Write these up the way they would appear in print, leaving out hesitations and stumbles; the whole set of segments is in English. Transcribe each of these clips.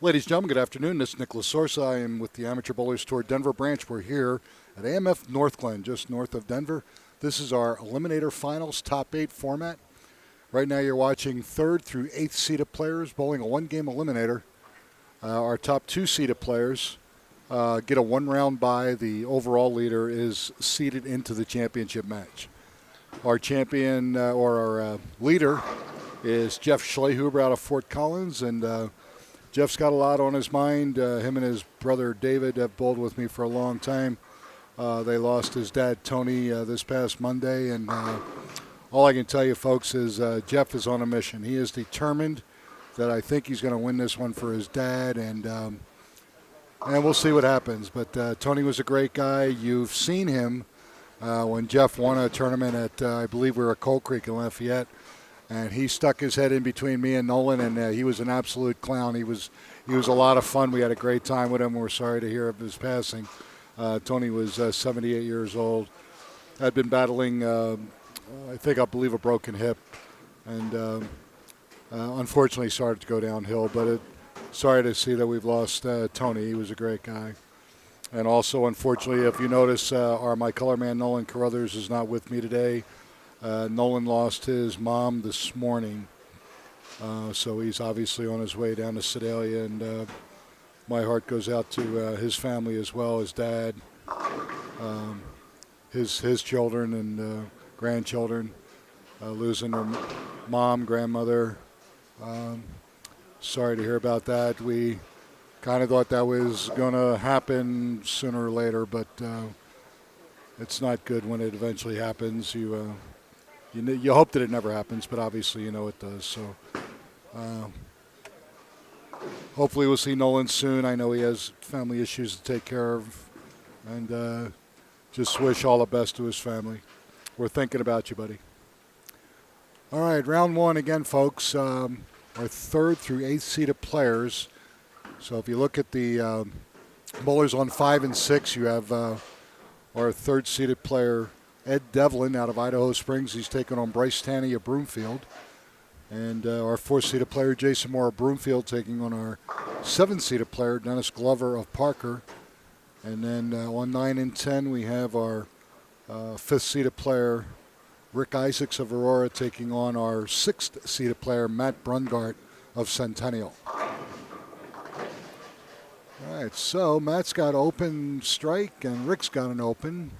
Ladies and gentlemen, good afternoon. This is Nicholas Sorsa. I am with the Amateur Bowlers Tour Denver branch. We're here at AMF North Glen, just north of Denver. This is our Eliminator Finals Top 8 format. Right now you're watching 3rd through 8th seeded players bowling a one-game eliminator. Our top 2 seeded players get a one-round bye. The overall leader is seeded into the championship match. Our champion, our leader, is Jeff Schlehuber out of Fort Collins, and Jeff's got a lot on his mind. Him and his brother David have bowled with me for a long time. They lost his dad, Tony, this past Monday, and all I can tell you, folks, is Jeff is on a mission. He is determined that I think he's going to win this one for his dad, and we'll see what happens. But Tony was a great guy. You've seen him when Jeff won a tournament at, I believe we were at Cold Creek in Lafayette, and he stuck his head in between me and Nolan, and he was an absolute clown. He was a lot of fun. We had a great time with him. We're sorry to hear of his passing. Tony was 78 years old. Had been battling, I believe, a broken hip, and unfortunately started to go downhill. But sorry to see that we've lost Tony. He was a great guy. And also, unfortunately, if you notice, my color man, Nolan Carruthers, is not with me today. Nolan lost his mom this morning, so he's obviously on his way down to Sedalia, and my heart goes out to his family as well, his dad, his children and grandchildren, losing their mom, grandmother. Sorry to hear about that. We kind of thought that was going to happen sooner or later, but it's not good when it eventually happens. You hope that it never happens, but obviously it does. So hopefully we'll see Nolan soon. I know he has family issues to take care of, and just wish all the best to his family. We're thinking about you, buddy. All right, round 1 again, folks. Our 3rd through 8th seeded players. So if you look at the bowlers on 5 and 6, you have our 3rd seeded player, Ed Devlin out of Idaho Springs. He's taking on Bryce Tanny of Broomfield. And our 4th seeded player, Jason Moore of Broomfield, taking on our 7th seeded player, Dennis Glover of Parker. And then on 9 and 10, we have our 5th seeded player, Rick Isaacs of Aurora, taking on our 6th seeded player, Matt Brungart of Centennial. All right, so Matt's got open strike, and Rick's got an open.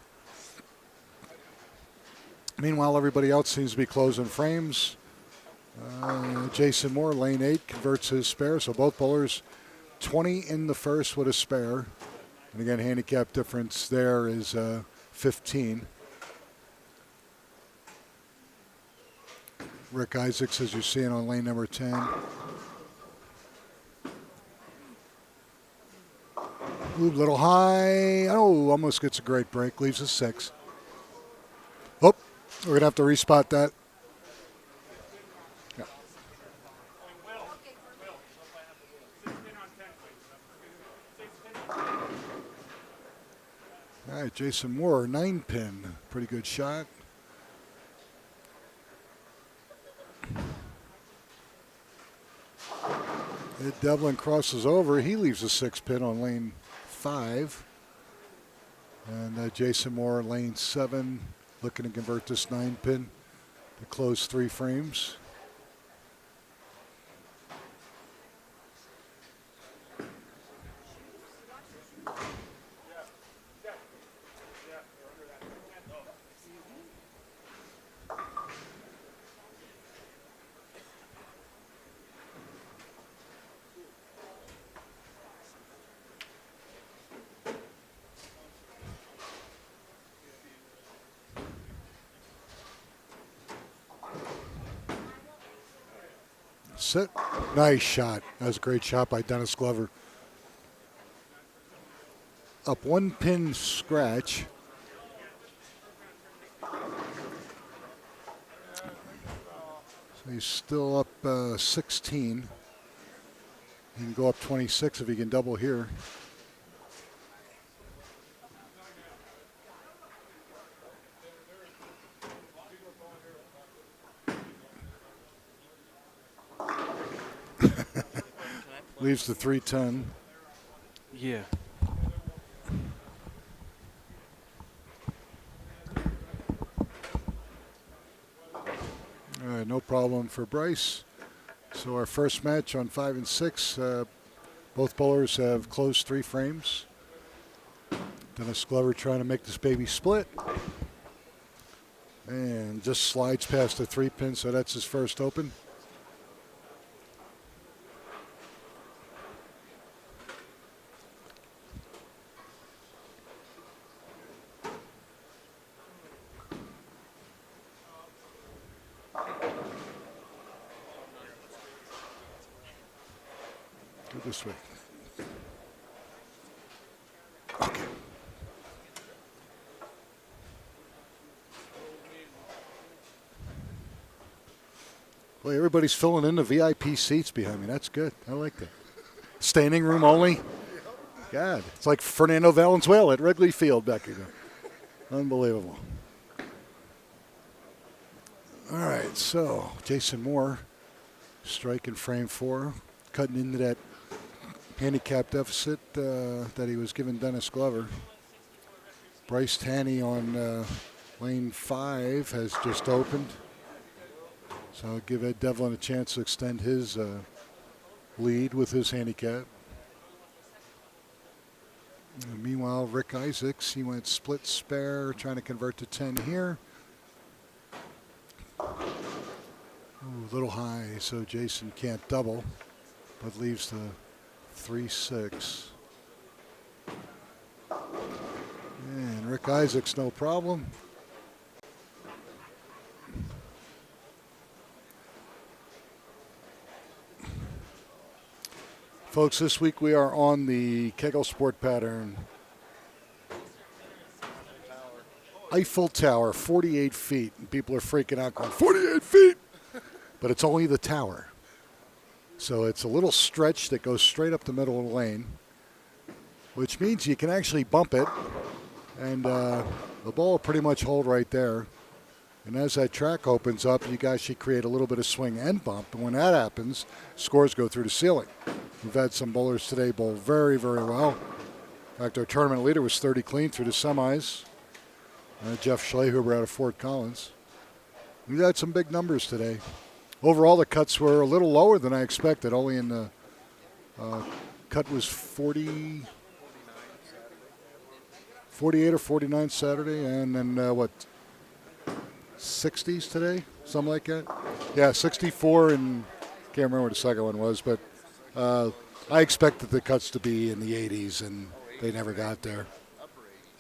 Meanwhile, everybody else seems to be closing frames. Jason Moore, lane 8, converts his spare. So both bowlers 20 in the first with a spare. And again, handicap difference there is 15. Rick Isaacs, as you're seeing on lane number 10. Ooh, little high. Oh, almost gets a great break. Leaves a 6. Oh, we're going to have to respot that. Yeah. All right, Jason Moore, 9-pin. Pretty good shot. Ed Devlin crosses over. He leaves a 6-pin on lane 5. And Jason Moore, lane 7. Looking to convert this 9-pin to close 3 frames. Sit. Nice shot. That was a great shot by Dennis Glover. Up 1 pin scratch. So he's still up 16. He can go up 26 if he can double here. Leaves the 310. Yeah. All right, no problem for Bryce. So our first match on 5 and 6, both bowlers have closed 3 frames. Dennis Glover trying to make this baby split. And just slides past the 3-pin, so that's his first open. Go this way. Okay. Boy, everybody's filling in the VIP seats behind me. That's good. I like that. Standing room only. God, it's like Fernando Valenzuela at Wrigley Field back here. Unbelievable. All right, so Jason Moore striking frame 4, cutting into that handicap deficit that he was giving Dennis Glover. Bryce Tanny on lane 5 has just opened. So I'll give Ed Devlin a chance to extend his lead with his handicap. And meanwhile, Rick Isaacs, he went split spare, trying to convert to 10 here. Ooh, a little high, so Jason can't double, but leaves the 3-6. And Rick Isaacs, no problem. Folks, this week we are on the Kegel Sport pattern. Eiffel Tower, 48 feet. And people are freaking out going, 48 feet! But it's only the tower. So it's a little stretch that goes straight up the middle of the lane, which means you can actually bump it, and the ball will pretty much hold right there. And as that track opens up, you guys should create a little bit of swing and bump. And when that happens, scores go through the ceiling. We've had some bowlers today bowl very, very well. In fact, our tournament leader was 30 clean through the semis. Jeff Schlehuber out of Fort Collins. We've had some big numbers today. Overall, the cuts were a little lower than I expected. Only in the cut was 48 or 49 Saturday, and then 60s today, something like that. Yeah, 64, and can't remember what the second one was, but I expected the cuts to be in the 80s, and they never got there.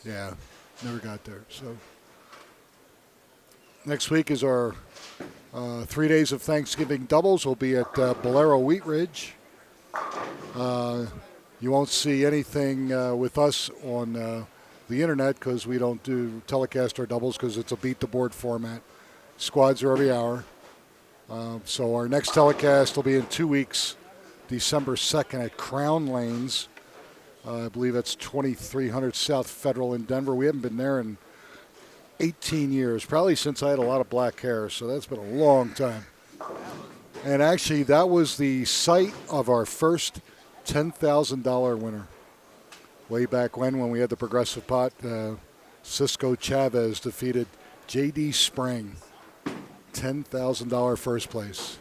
Yeah, never got there. So next week is our 3 days of Thanksgiving doubles. We'll be at Bolero Wheat Ridge. You won't see anything with us on the internet because we don't do telecast our doubles because it's a beat-the-board format. Squads are every hour. So our next telecast will be in 2 weeks, December 2nd at Crown Lanes. I believe that's 2300 South Federal in Denver. We haven't been there in 18 years, probably since I had a lot of black hair, so that's been a long time. And actually, that was the site of our first $10,000 winner. Way back when we had the progressive pot, Cisco Chavez defeated J.D. Spring. $10,000 first place.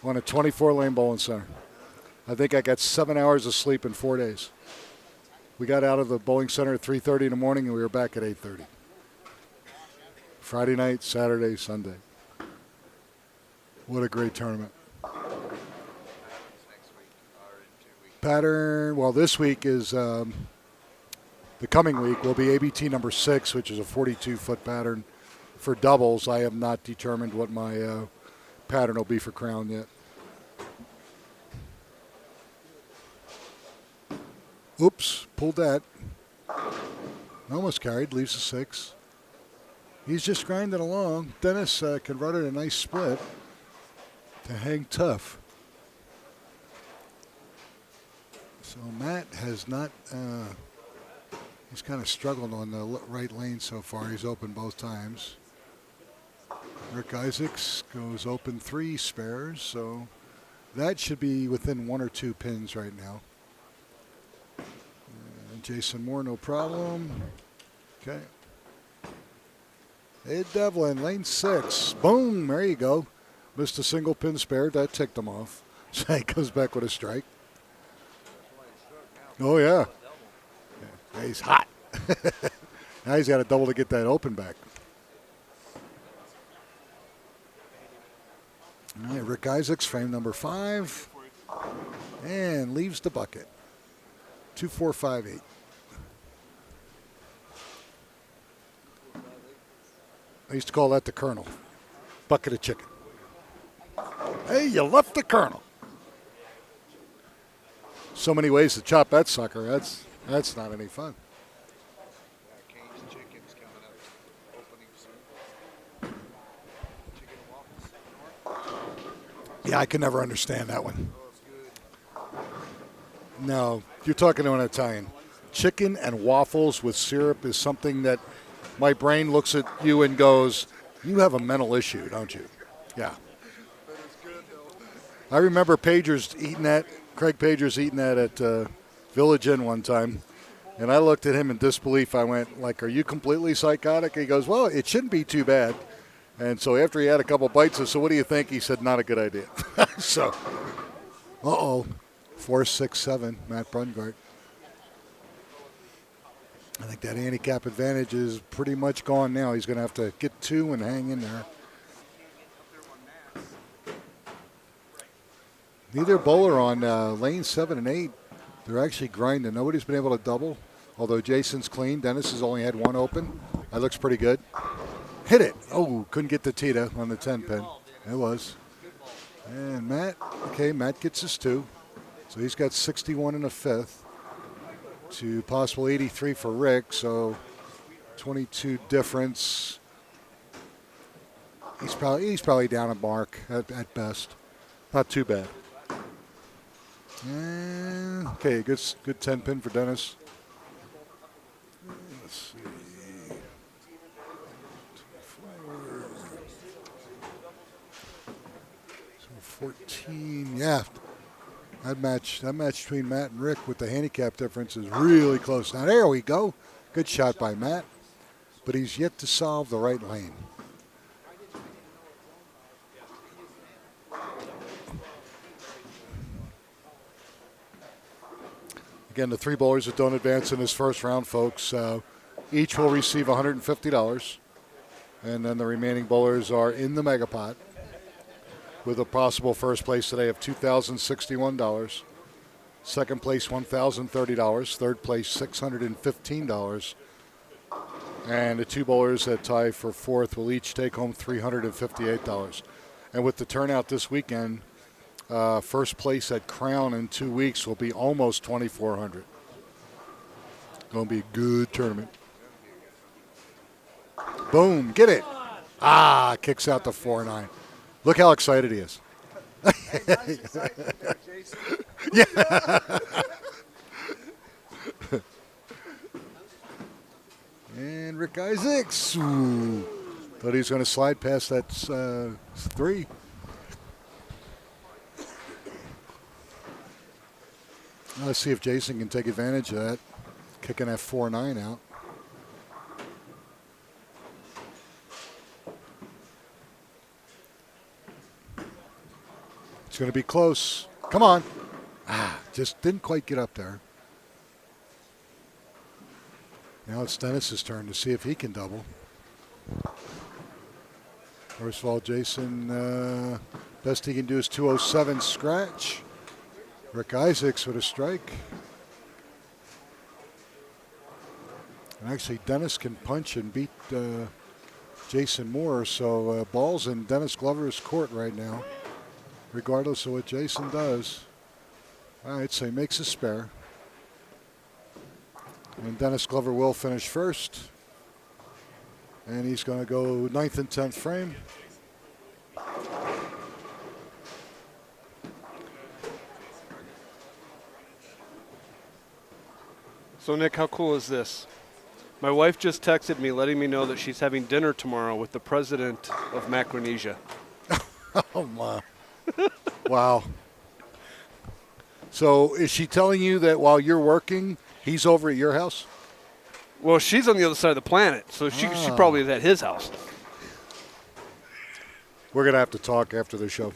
On a 24-lane bowling center. I think I got 7 hours of sleep in 4 days. We got out of the bowling center at 3:30 in the morning, and we were back at 8:30. Friday night, Saturday, Sunday. What a great tournament. Pattern, well, this week is, the coming week will be ABT number 6, which is a 42-foot pattern. For doubles, I have not determined what my pattern will be for Crown yet. Oops, pulled that. Almost carried, leaves a 6. He's just grinding along. Dennis converted a nice split to hang tough. So Matt has not, he's kind of struggled on the right lane so far. He's open both times. Rick Isaacs goes open 3 spares, so That should be within 1 or 2 pins right now. And Jason Moore, no problem. Okay. Hey, Devlin, lane 6. Boom, there you go. Missed a single pin spare. That ticked him off. So he comes back with a strike. Oh, yeah. He's hot. Now he's got a double to get that open back. All right, Rick Isaacs, frame number 5. And leaves the bucket. 2-4-5-8. I used to call that the Colonel. Bucket of chicken. Hey, you left the Colonel. So many ways to chop that sucker. That's not any fun. Yeah, I can never understand that one. No, you're talking to an Italian. Chicken and waffles with syrup is something that my brain looks at you and goes, you have a mental issue, don't you? Yeah. I remember Craig Pagers eating that at Village Inn one time. And I looked at him in disbelief. I went, are you completely psychotic? He goes, well, it shouldn't be too bad. And so after he had a couple bites, I said, what do you think? He said, not a good idea. So, 4-6-7, Matt Brungart. I think that handicap advantage is pretty much gone now. He's going to have to get 2 and hang in there. Neither bowler on lane 7 and 8. They're actually grinding. Nobody's been able to double, although Jason's clean. Dennis has only had 1 open. That looks pretty good. Hit it. Oh, couldn't get the Tita on the 10 pin. It was. And Matt gets his 2. So he's got 61 in the 5th to possible 83 for Rick. So 22 difference. He's probably down a mark at best. Not too bad. And, okay, good 10 pin for Dennis. Let's see. 14, yeah. That match between Matt and Rick with the handicap difference is really close. Now, there we go. Good shot by Matt. But he's yet to solve the right lane. Again, the 3 bowlers that don't advance in this first round, folks, each will receive $150. And then the remaining bowlers are in the mega pot, with a possible first place today of $2,061. Second place, $1,030. Third place, $615. And the 2 bowlers that tie for 4th will each take home $358. And with the turnout this weekend, first place at Crown in 2 weeks will be almost $2,400. Going to be a good tournament. Boom, get it. Kicks out the 4-9. Look how excited he is. Yeah. And Rick Isaacs. Ooh. Thought he was going to slide past that 3. Let's see if Jason can take advantage of that. Kicking that 4-9 out. It's going to be close. Come on. Just didn't quite get up there. Now it's Dennis's turn to see if he can double. First of all, Jason, best he can do is 207 scratch. Rick Isaacs with a strike. And actually, Dennis can punch and beat Jason Moore. So ball's in Dennis Glover's court right now, regardless of what Jason does. All right, so he makes a spare. And Dennis Glover will finish first. And he's going to go 9th and 10th frame. So, Nick, how cool is this? My wife just texted me letting me know that she's having dinner tomorrow with the president of Micronesia. Oh, my. Wow. So is she telling you that while you're working, he's over at your house? Well, she's on the other side of the planet, so she probably is at his house. We're going to have to talk after the show.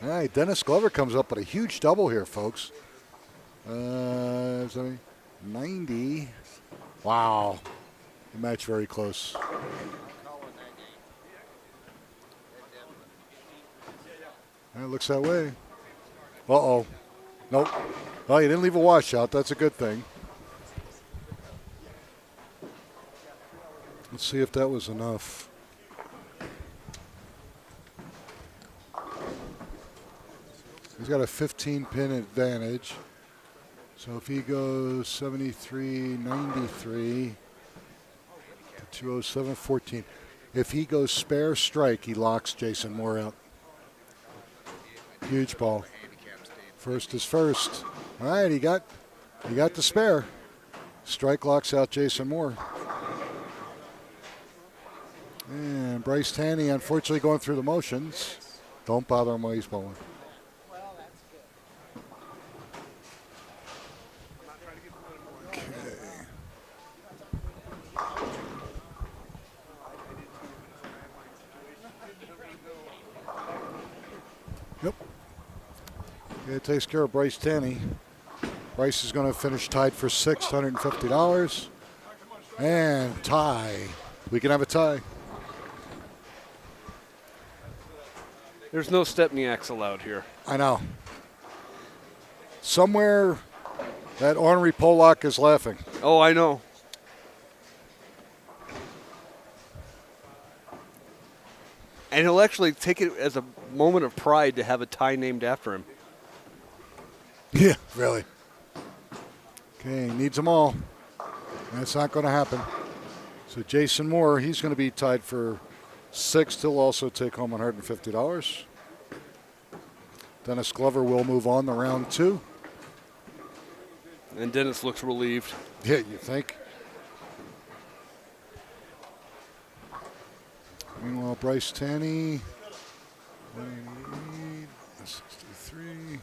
All right, Dennis Glover comes up with a huge double here, folks. 90. Wow. The match very close. It looks that way. Uh-oh. Nope. Well, you didn't leave a washout. That's a good thing. Let's see if that was enough. He's got a 15-pin advantage. So if he goes 73-93 to 207-14. If he goes spare strike, he locks Jason Moore out. Huge ball. First is first. All right, he got the spare. Strike locks out Jason Moore. And Bryce Tanny, unfortunately, going through the motions. Don't bother him while he's bowling. Okay. Yep. Okay, it takes care of Bryce Tanny. Bryce is going to finish tied for $650. And tie. We can have a tie. There's no Stepniaks allowed here. I know. Somewhere that ornery Pollock is laughing. Oh, I know. And he'll actually take it as a moment of pride to have a tie named after him. Yeah, really. Okay, needs them all. That's not going to happen. So Jason Moore, he's going to be tied for 6. He'll also take home $150. Dennis Glover will move on to round 2. And Dennis looks relieved. Yeah, you think? Meanwhile, Bryce Tanny, 188, 63.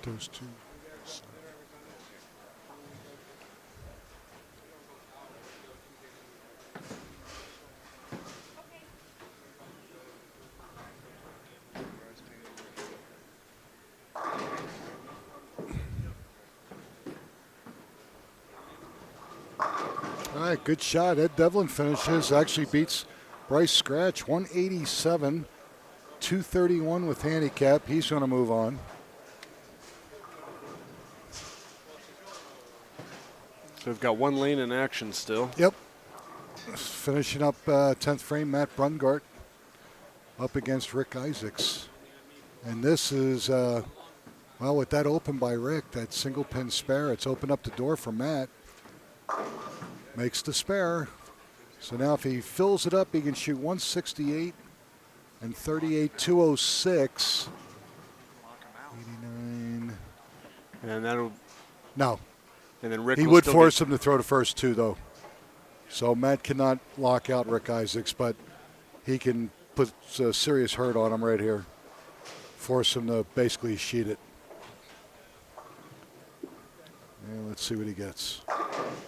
Those two. All right, good shot. Ed Devlin finishes. Actually beats Bryce Scratch. 187, 231 with handicap. He's going to move on. So we've got one lane in action still. Yep. Finishing up 10th frame, Matt Brungart up against Rick Isaacs. And this is, well, with that open by Rick, that single pin spare, it's opened up the door for Matt. Makes the spare. So now if he fills it up, he can shoot 168 and 38, 206. 89. And that'll. No. And then Rick he would force him to throw the first 2, though. So Matt cannot lock out Rick Isaacs, but he can put a serious hurt on him right here. Force him to basically sheet it. And let's see what he gets.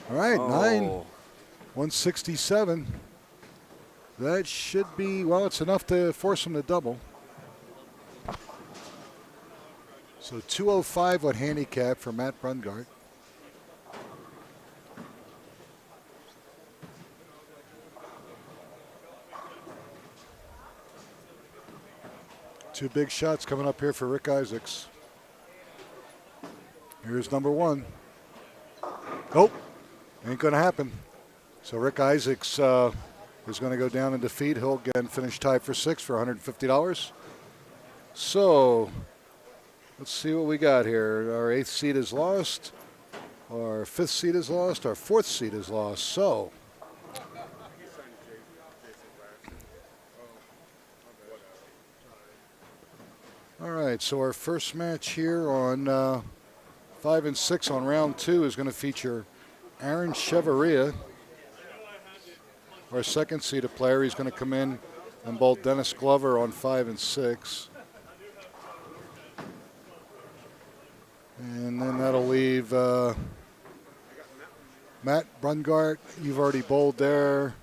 All right, 9. 167. That should be, well, it's enough to force him to double. So 205 with handicap for Matt Brungart. Two big shots coming up here for Rick Isaacs. Here's number one. Nope, ain't going to happen. So Rick Isaacs is going to go down in defeat. He'll again finish tied for sixth for $150. So let's see what we got here. Our eighth seed is lost. Our fifth seed is lost. Our fourth seed is lost. So all right, so our first match here on 5 and 6 on round 2 is going to feature Aaron Chevarria, our second seeded player. He's going to come in and bowl Dennis Glover on 5 and 6. And then that'll leave Matt Brungart. You've already bowled there.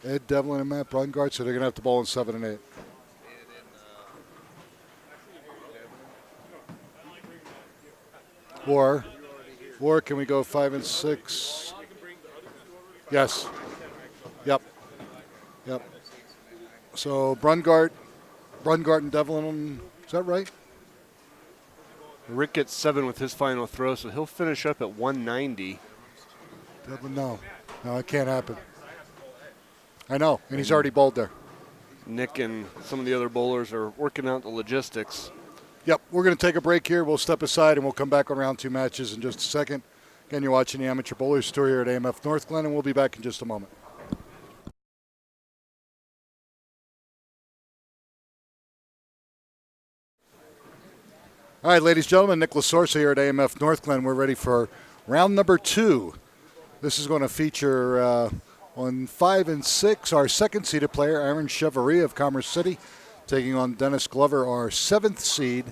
Ed Devlin and Matt Brungart, so they're going to have to bowl in 7 and 8. Or can we go 5 and 6? Yes. Yep. So Brungart and Devlin, is that right? Rick gets 7 with his final throw, so he'll finish up at 190. Devlin, no, it can't happen. I know, and he's already bowled there. Nick and some of the other bowlers are working out the logistics. Yep, we're going to take a break here. We'll step aside and we'll come back on round 2 matches in just a second. Again, you're watching the Amateur Bowlers Tour here at AMF North Glen, and we'll be back in just a moment. All right, ladies and gentlemen, Nick Lasorsa here at AMF North Glen. We're ready for round number 2. This is going to feature on 5 and 6 our second seeded player, Aaron Chevarria of Commerce City, taking on Dennis Glover, our 7th seed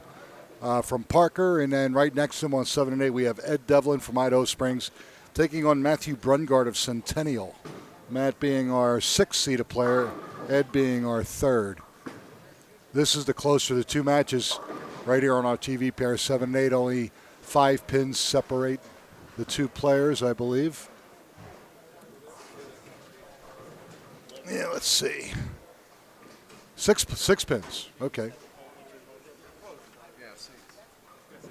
from Parker. And then right next to him on 7 and 8, we have Ed Devlin from Idaho Springs, taking on Matthew Brungart of Centennial. Matt being our 6th seeded player, Ed being our 3rd. This is the closer of the 2 matches right here on our TV pair, 7 and 8. Only 5 pins separate the 2 players, I believe. Yeah, let's see. Six pins. Okay.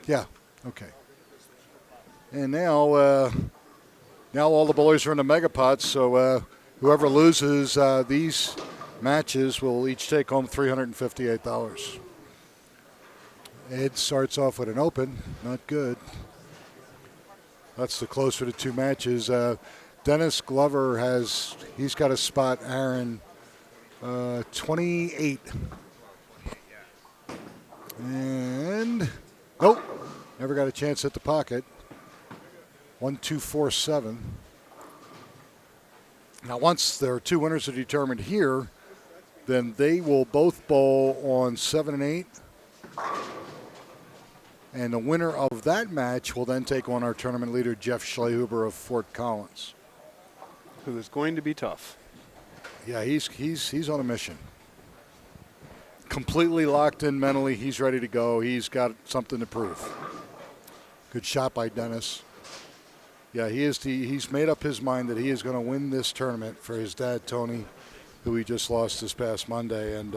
Yeah. Okay. And now all the bowlers are in the megapots. So whoever loses these matches will each take home $358. Ed starts off with an open. Not good. That's the closer to 2 matches. Dennis Glover he's got to spot Aaron 28. And nope, never got a chance at the pocket. 1, 2, 4, 7. Now, once there are 2 winners are determined here, then they will both bowl on 7 and 8. And the winner of that match will then take on our tournament leader, Jeff Schlehuber of Fort Collins, who is going to be tough. Yeah, he's on a mission. Completely locked in mentally. He's ready to go. He's got something to prove. Good shot by Dennis. Yeah, he's made up his mind that he is going to win this tournament for his dad, Tony, who he just lost this past Monday. And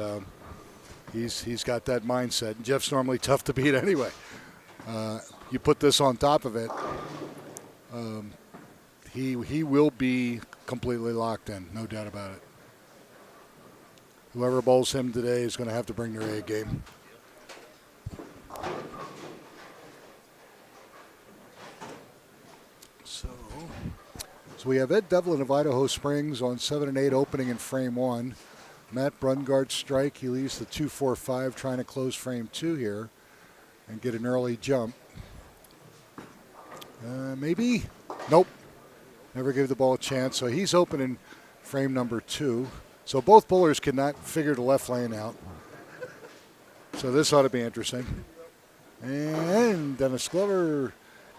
he's got that mindset. And Jeff's normally tough to beat anyway. You put this on top of it, he will be completely locked in, no doubt about it. Whoever bowls him today is going to have to bring their A game. So we have Ed Devlin of Idaho Springs on 7 and 8 opening in frame 1. Matt Brungart strike. He leaves the 2-4-5 trying to close frame 2 here and get an early jump. Maybe? Nope. Never gave the ball a chance. So he's opening frame number 2. So both bowlers cannot figure the left lane out. So this ought to be interesting. And Dennis Glover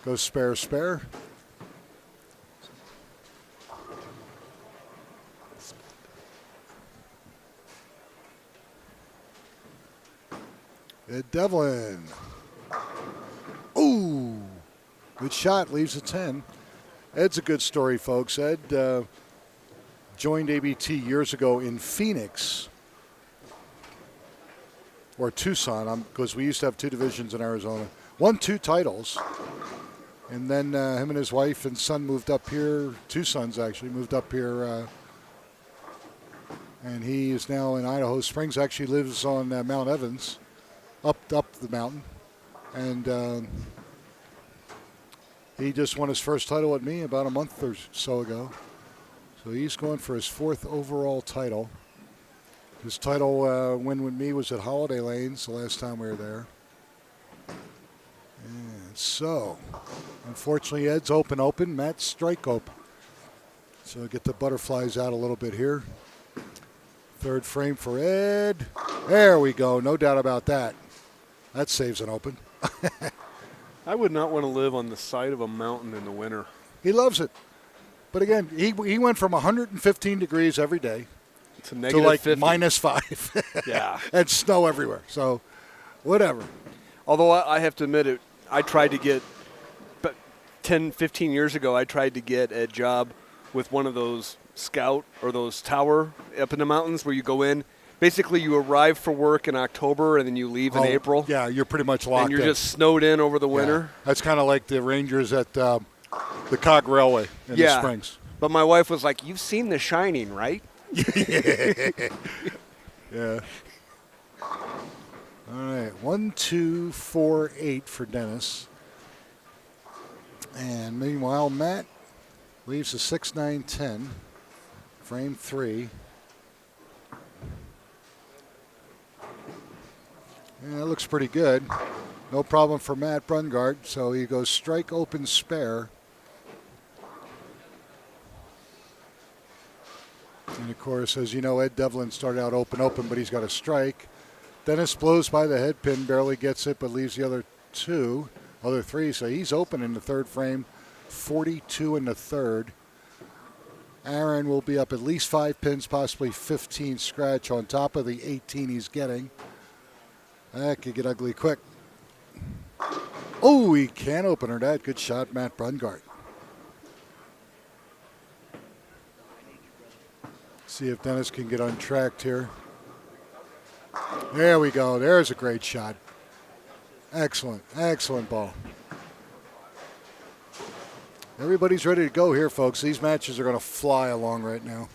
goes spare. Ed Devlin. Ooh. Good shot. Leaves a 10. Ed's a good story, folks. Ed joined ABT years ago in Phoenix. or Tucson, because we used to have 2 divisions in Arizona. Won 2 titles. And then him and his wife and son moved up here. 2 sons, actually, moved up here. And he is now in Idaho Springs. Actually lives on Mount Evans, up the mountain. And he just won his first title with me about a month or so ago. So he's going for his 4th overall title. His title win with me was at Holiday Lanes the last time we were there. And so, unfortunately, Ed's open, Matt's strike open. So get the butterflies out a little bit here. 3rd frame for Ed. There we go. No doubt about that. That saves an open. I would not want to live on the side of a mountain in the winter. He loves it. But again, he went from 115 degrees every day to negative like 50. -5. Yeah. And snow everywhere. So, whatever. Although I have to admit it, I tried to get, but 10, 15 years ago, I tried to get a job with one of those scout or those tower up in the mountains where you go in. Basically, you arrive for work in October and then you leave in April. Yeah, you're pretty much locked in. And you're just snowed in over the winter. Yeah. That's kind of like the Rangers at the Cog Railway in the Springs. But my wife was like, "You've seen The Shining, right?" Yeah. All right, 1, 2, 4, 8 for Dennis. And meanwhile, Matt leaves a 6, 9, 10. Frame 3. Yeah, that looks pretty good. No problem for Matt Brungart. So he goes strike, open, spare. And of course, as you know, Ed Devlin started out open, but he's got a strike. Dennis blows by the head pin, barely gets it, but leaves the other 3. So he's open in the 3rd frame, 42 in the 3rd. Aaron will be up at least 5 pins, possibly 15 scratch on top of the 18 he's getting. That could get ugly quick. Oh, he can't open her that. Good shot, Matt Brungart. See if Dennis can get untracked here. There we go. There's a great shot. Excellent, excellent ball. Everybody's ready to go here, folks. These matches are going to fly along right now.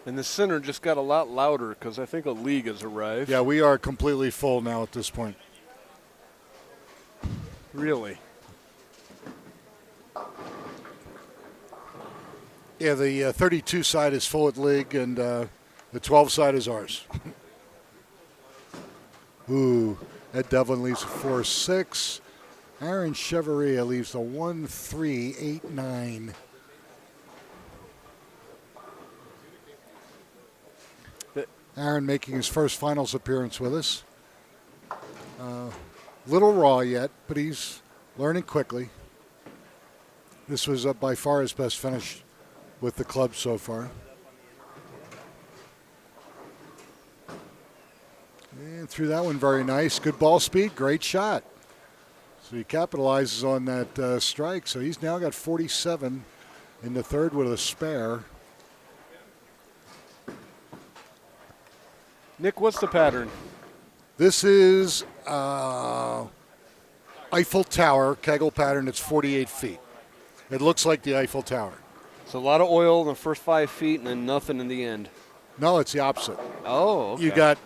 And the center just got a lot louder because I think a league has arrived. Yeah, we are completely full now at this point. Really? Yeah, the 32 side is full at league, and the 12 side is ours. Ooh, Ed Devlin leaves a 4-6. Aaron Cheveria leaves a 1-3-8-9. Aaron making his first finals appearance with us. Little raw yet, but he's learning quickly. This was by far his best finish with the club so far. And threw that one very nice. Good ball speed, great shot. So he capitalizes on that strike. So he's now got 47 in the 3rd with a spare. Nick, what's the pattern? This is Eiffel Tower, Kegel pattern. It's 48 feet. It looks like the Eiffel Tower. So a lot of oil in the first 5 feet and then nothing in the end. No, it's the opposite. Oh, okay.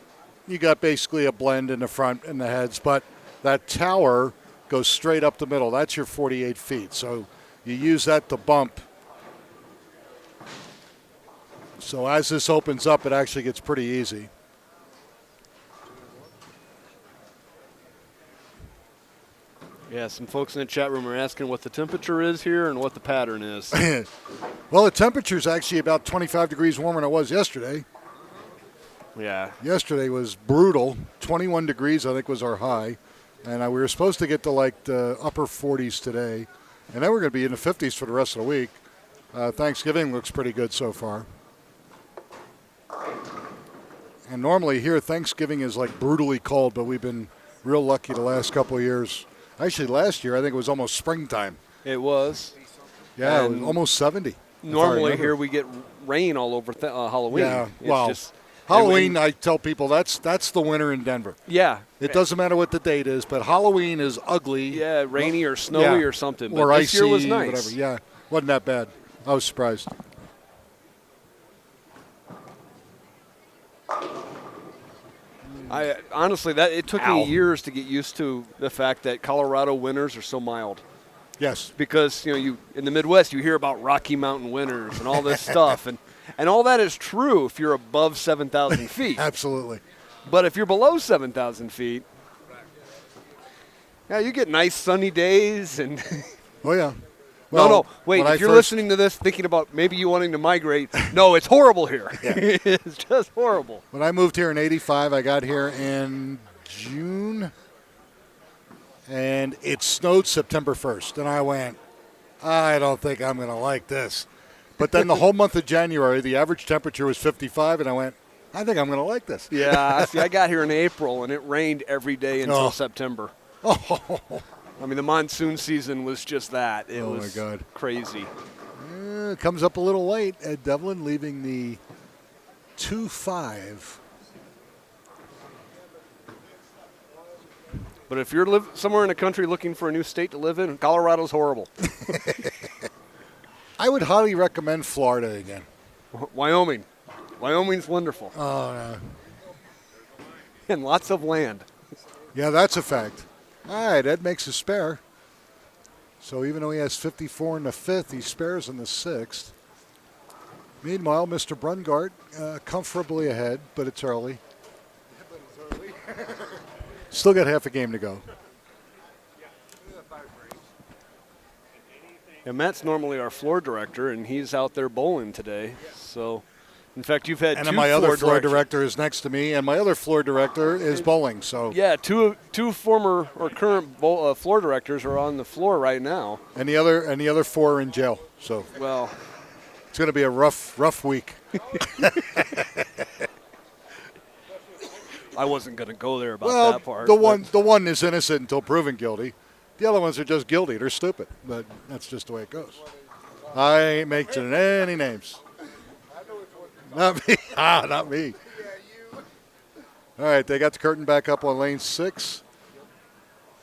You got basically a blend in the front and the heads, but that tower goes straight up the middle. That's your 48 feet. So you use that to bump. So as this opens up, it actually gets pretty easy. Yeah, some folks in the chat room are asking what the temperature is here and what the pattern is. Well, the temperature is actually about 25 degrees warmer than it was yesterday. Yeah. Yesterday was brutal. 21 degrees, I think, was our high. And we were supposed to get to like the upper 40s today. And then we're going to be in the 50s for the rest of the week. Thanksgiving looks pretty good so far. And normally here, Thanksgiving is like brutally cold, but we've been real lucky the last couple of years. Actually, last year, I think it was almost springtime. It was. Yeah, And almost 70. normally here we get rain all over Halloween. Yeah, It's well, just, Halloween, I tell people that's the winter in Denver. yeah. It doesn't matter what the date is, but Halloween is ugly. Yeah, rainy or snowy or something. But or this icy, year was nice. whatever. Yeah, wasn't that bad. I was surprised. I honestly, it took me years to get used to the fact that Colorado winters are so mild. Yes. Because you in the Midwest you hear about Rocky Mountain winters and all this stuff, and all that is true if you're above 7,000 feet. Absolutely. But if you're below 7,000 feet, yeah, you get nice sunny days and. Oh yeah. Well, no, wait. If you're listening to this thinking about maybe you wanting to migrate, no, it's horrible here. Yeah. It's just horrible. When I moved here in '85, I got here in June, and it snowed September 1st. And I went, I don't think I'm going to like this. But then the whole month of January, the average temperature was 55, and I went, I think I'm going to like this. Yeah, see, I got here in April, and it rained every day until September. Oh. I mean, the monsoon season was just that. It was my God. Crazy. It comes up a little late. Ed Devlin leaving the 2-5. But if you're somewhere in the country looking for a new state to live in, Colorado's horrible. I would highly recommend Florida again. Wyoming. Wyoming's wonderful. Oh, no. And lots of land. Yeah, that's a fact. All right, Ed makes a spare. So even though he has 54 in the fifth, he spares in the sixth. Meanwhile, Mr. Brungart comfortably ahead, but it's early. Still got half a game to go. And Matt's normally our floor director, and he's out there bowling today. So, in fact, you've had And two then my other floor directors. director is next to me, and my other floor director is bowling. So Yeah, two former or current floor directors are on the floor right now. and the other four are in jail. So Well, it's going to be a rough week. I wasn't going to go there about that part. the one is innocent until proven guilty. The other ones are just guilty. They're stupid, but that's just the way it goes. I ain't mentioning any names. Not me. Not me. All right, they got the curtain back up on lane 6.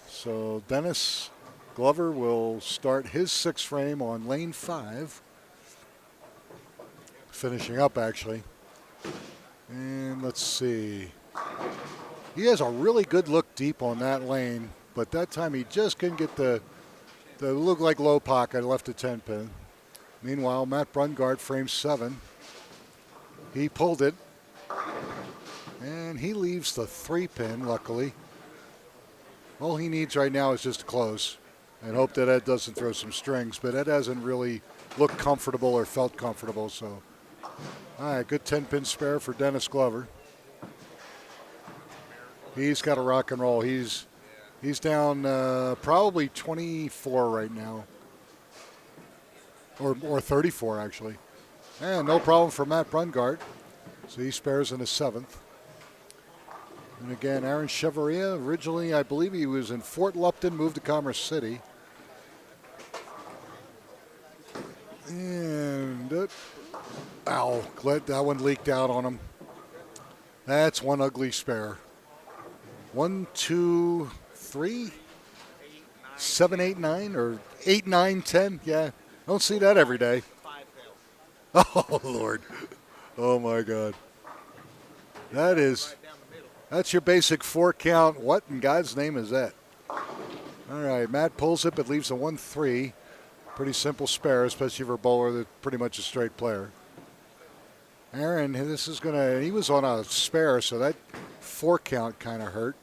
So Dennis Glover will start his sixth frame on lane 5. Finishing up, actually. And let's see. He has a really good look deep on that lane, but that time he just couldn't get the look like low pocket, left a 10 pin. Meanwhile, Matt Brungart, frame 7. He pulled it, and he leaves the 3 pin, luckily. All he needs right now is just to close and hope that Ed doesn't throw some strings, but Ed hasn't really looked comfortable or felt comfortable, so. All right, good 10-pin spare for Dennis Glover. He's got to rock and roll. He's down probably 24 right now, or 34 actually. And no problem for Matt Brungart. So he spares in his 7th. And again, Aaron Chevalier, originally I believe he was in Fort Lupton, moved to Commerce City. And that one leaked out on him. That's one ugly spare. 1, 2, 3, 7, 8, 9, or 8, 9, 10. Yeah, don't see that every day. Oh, Lord. Oh, my God. That's your basic 4 count. What in God's name is that? All right, Matt pulls it, but leaves a 1-3. Pretty simple spare, especially for a bowler that's pretty much a straight player. Aaron, he was on a spare, so that 4 count kind of hurt.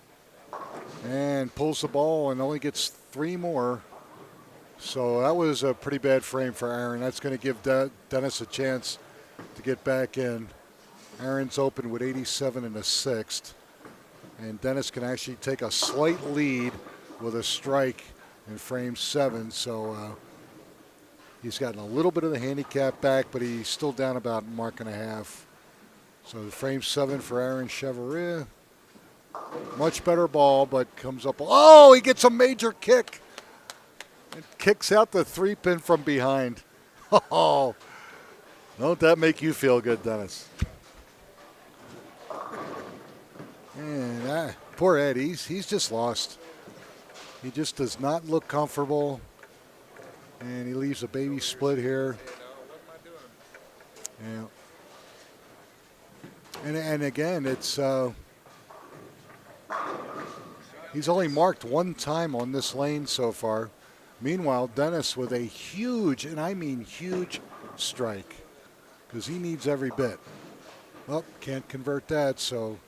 And pulls the ball and only gets 3 more. So that was a pretty bad frame for Aaron. That's going to give Dennis a chance to get back in. Aaron's open with 87 in the 6th. And Dennis can actually take a slight lead with a strike in frame 7. So he's gotten a little bit of the handicap back, but he's still down about a mark and a half. So frame 7 for Aaron Chevalier. Much better ball, but comes up. Oh, he gets a major kick. And kicks out the 3-pin from behind. Oh, don't that make you feel good, Dennis? And poor Ed, he's just lost. He just does not look comfortable. And he leaves a baby split here. Yeah. And again, it's he's only marked one time on this lane so far. Meanwhile, Dennis with a huge, and I mean huge, strike, because he needs every bit. Oh, can't convert that, so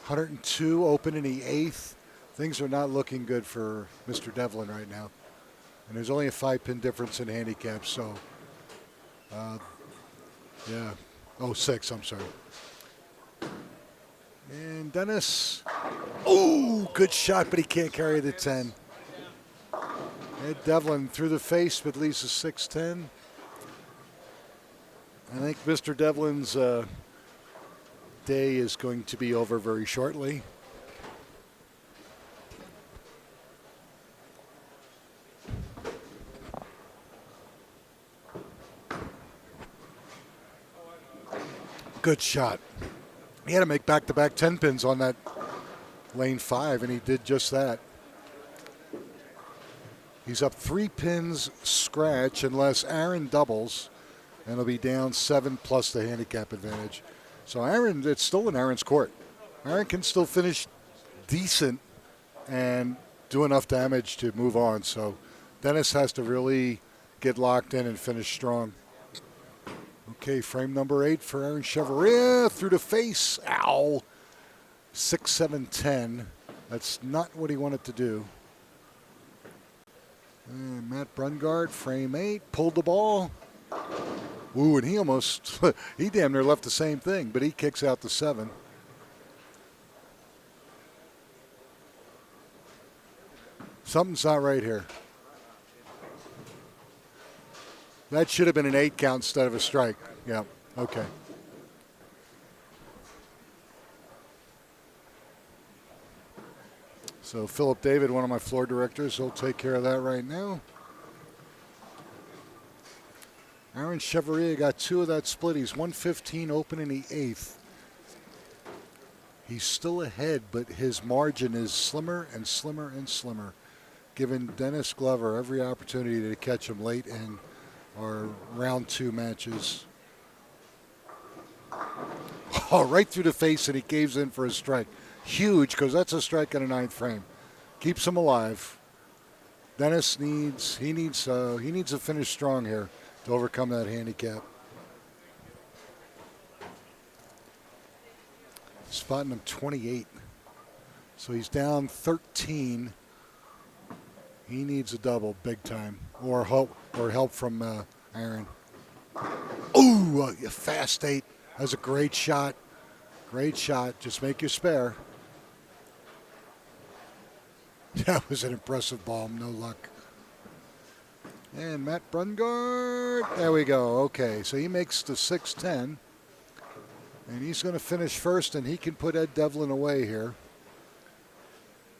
102 open in the 8th. Things are not looking good for Mr. Devlin right now. And there's only a 5-pin difference in handicap, so yeah. Oh, 6, I'm sorry. And Dennis, oh, good shot, but he can't carry the 10. Ed Devlin through the face, but leaves a 6-10. I think Mr. Devlin's day is going to be over very shortly. Good shot. He had to make back-to-back 10 pins on that lane 5, and he did just that. He's up 3 pins scratch unless Aaron doubles, and he'll be down 7 plus the handicap advantage. So Aaron, it's still in Aaron's court. Aaron can still finish decent and do enough damage to move on. So Dennis has to really get locked in and finish strong. Okay, frame number 8 for Aaron Chevalier through the face. Ow. 6, 7, 10. That's not what he wanted to do. And Matt Brungard, frame 8, pulled the ball. Ooh, and he almost, he damn near left the same thing, but he kicks out the 7. Something's not right here. That should have been an 8 count instead of a strike. Yeah, okay. So Philip David, one of my floor directors, will take care of that right now. Aaron Chevalier got 2 of that split. He's 115 open in the 8th. He's still ahead, but his margin is slimmer and slimmer and slimmer, giving Dennis Glover every opportunity to catch him late in our round 2 matches. Oh, right through the face, and he caves in for a strike. Huge, because that's a strike in a 9th frame. Keeps him alive. Dennis needs to finish strong here to overcome that handicap. Spotting him 28. So he's down 13. He needs a double big time, or help from Aaron. Ooh, a fast 8. That was a great shot. Great shot. Just make your spare. That was an impressive ball. No luck. And Matt Brungard. There we go. Okay, so he makes the 6-10. And he's going to finish first, and he can put Ed Devlin away here.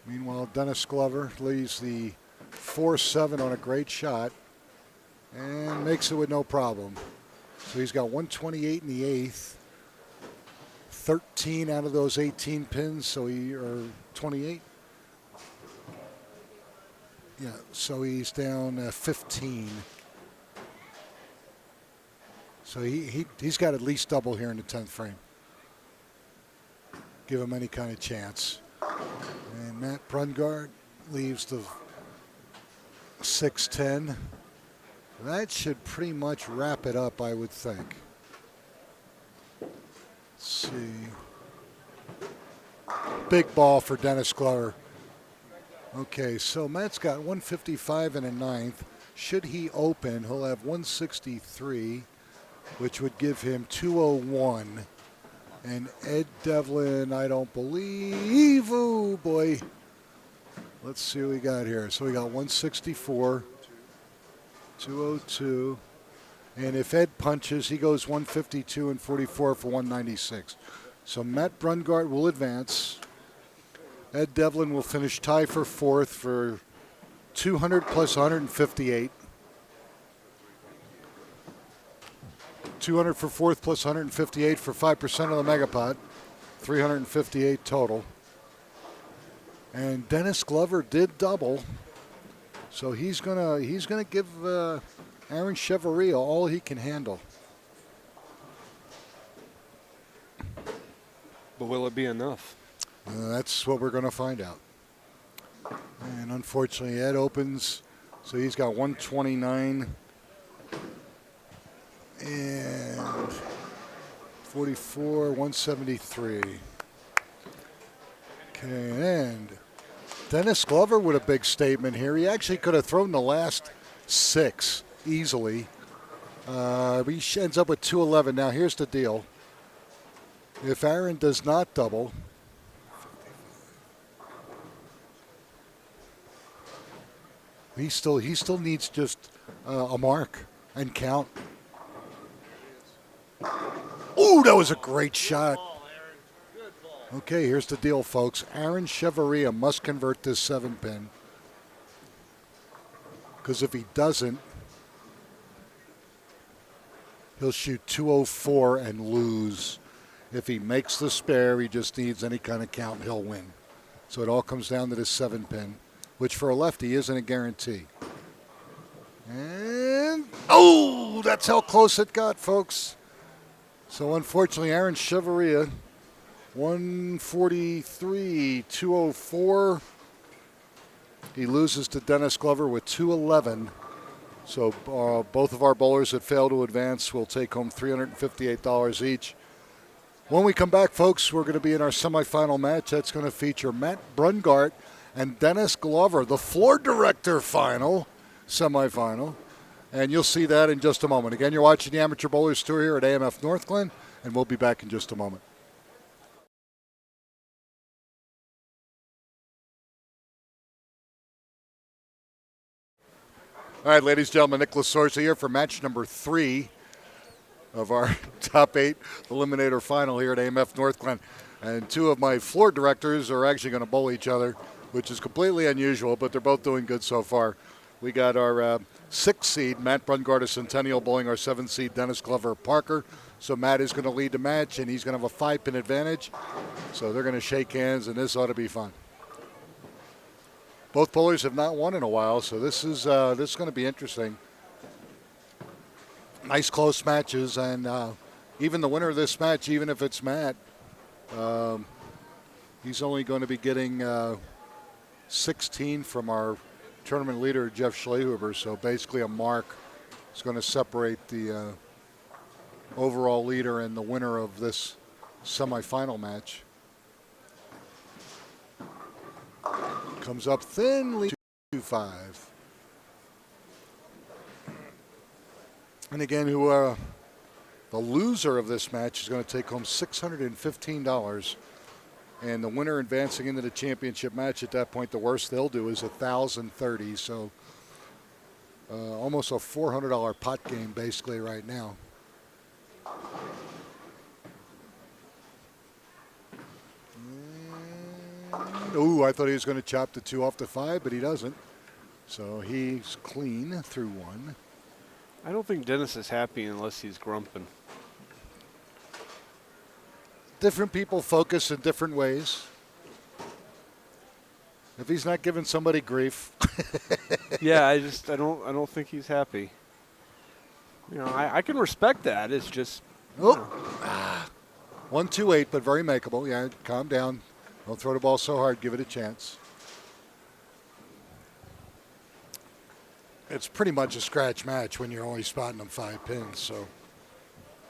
Meanwhile, Dennis Glover leaves the 4-7 on a great shot and makes it with no problem. So he's got 128 in the 8th. 13 out of those 18 pins, or 28. Yeah, so he's down 15. So he's got at least double here in the 10th frame. Give him any kind of chance. And Matt Brungard leaves the 6-10. That should pretty much wrap it up, I would think. Let's see. Big ball for Dennis Glover. Okay, so Matt's got 155 in a 9th. Should he open, he'll have 163, which would give him 201. And Ed Devlin, I don't believe. Oh, boy. Let's see what we got here. So we got 164, 202. And if Ed punches, he goes 152 and 44 for 196. So Matt Brungard will advance. Ed Devlin will finish tie for 4th for 200 plus 158. 200 for fourth plus 158 for 5% of the megapot. 358 total. And Dennis Glover did double, so he's gonna give Aaron Chevalier all he can handle. But will it be enough? That's what we're going to find out. And unfortunately, Ed opens, so he's got 129 and 44, 173. Okay, and Dennis Glover with a big statement here. He actually could have thrown the last 6 easily. He ends up with 211. Now, here's the deal. If Aaron does not double, he still needs just a mark and count. Ooh, that was a great shot. Okay, here's the deal, folks. Aaron Chevalier must convert this 7-pin. Because if he doesn't, he'll shoot 204 and lose. If he makes the spare, he just needs any kind of count, he'll win. So it all comes down to this 7-pin, which for a lefty isn't a guarantee. And, oh, that's how close it got, folks. So unfortunately, Aaron Chevalier, 143, 204. He loses to Dennis Glover with 211. So both of our bowlers that fail to advance will take home $358 each. When we come back, folks, we're going to be in our semifinal match. That's going to feature Matt Brungart and Dennis Glover, the floor director semifinal. And you'll see that in just a moment. Again, you're watching the Amateur Bowlers Tour here at AMF Northglenn, and we'll be back in just a moment. All right, ladies and gentlemen, Nick Lasorza here for match number 3 of our top 8 eliminator final here at AMF Northglenn. And 2 of my floor directors are actually going to bowl each other, which is completely unusual, but they're both doing good so far. We got our 6th seed, Matt Brungart of Centennial, bowling our 7th seed, Dennis Glover of Parker. So Matt is going to lead the match, and he's going to have a 5-pin advantage. So they're going to shake hands, and this ought to be fun. Both bowlers have not won in a while, so this is going to be interesting. Nice close matches, and even the winner of this match, even if it's Matt, he's only going to be getting 16 from our tournament leader, Jeff Schlehuber. So basically a mark is going to separate the overall leader and the winner of this semifinal match. Comes up thinly, 2-5. And again, the loser of this match is going to take home $615. And the winner advancing into the championship match at that point, the worst they'll do is $1,030. So almost a $400 pot game basically right now. Ooh, I thought he was going to chop the 2 off the 5, but he doesn't. So he's clean through 1. I don't think Dennis is happy unless he's grumping. Different people focus in different ways. If he's not giving somebody grief. Yeah, I don't think he's happy. You know, I can respect that. It's just. Oh, 1-2-8, but very makeable. Yeah, calm down. Don't throw the ball so hard. Give it a chance. It's pretty much a scratch match when you're only spotting them 5 pins. So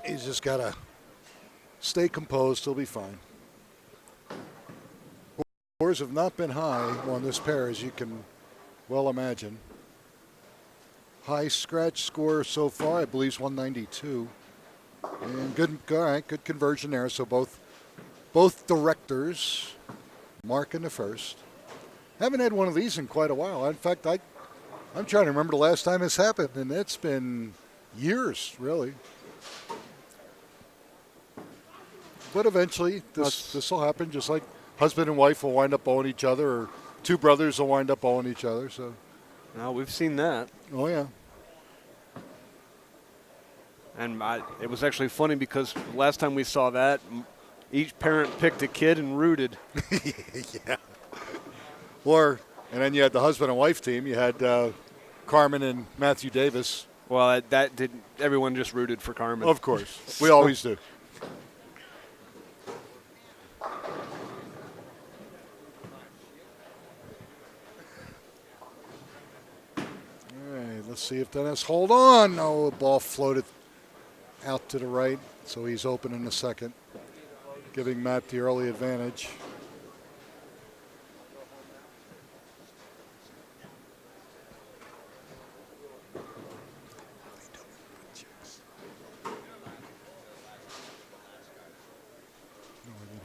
he's just got to stay composed. He'll be fine. Scores have not been high on this pair, as you can well imagine. High scratch score so far, I believe, is 192. And good conversion there. So both directors mark in the first. Haven't had one of these in quite a while. In fact, I'm trying to remember the last time this happened, and it's been years, really. But eventually, this will happen, just like husband and wife will wind up owing each other, or 2 brothers will wind up owing each other. So Now we've seen that. Oh, yeah. And it was actually funny because last time we saw that, each parent picked a kid and rooted. Yeah. And then you had the husband and wife team. You had Carmen and Matthew Davis. Well, that didn't. Everyone just rooted for Carmen. Of course. We always do. All right, let's see if Dennis, hold on. No, the ball floated out to the right, so he's open in the second, giving Matt the early advantage.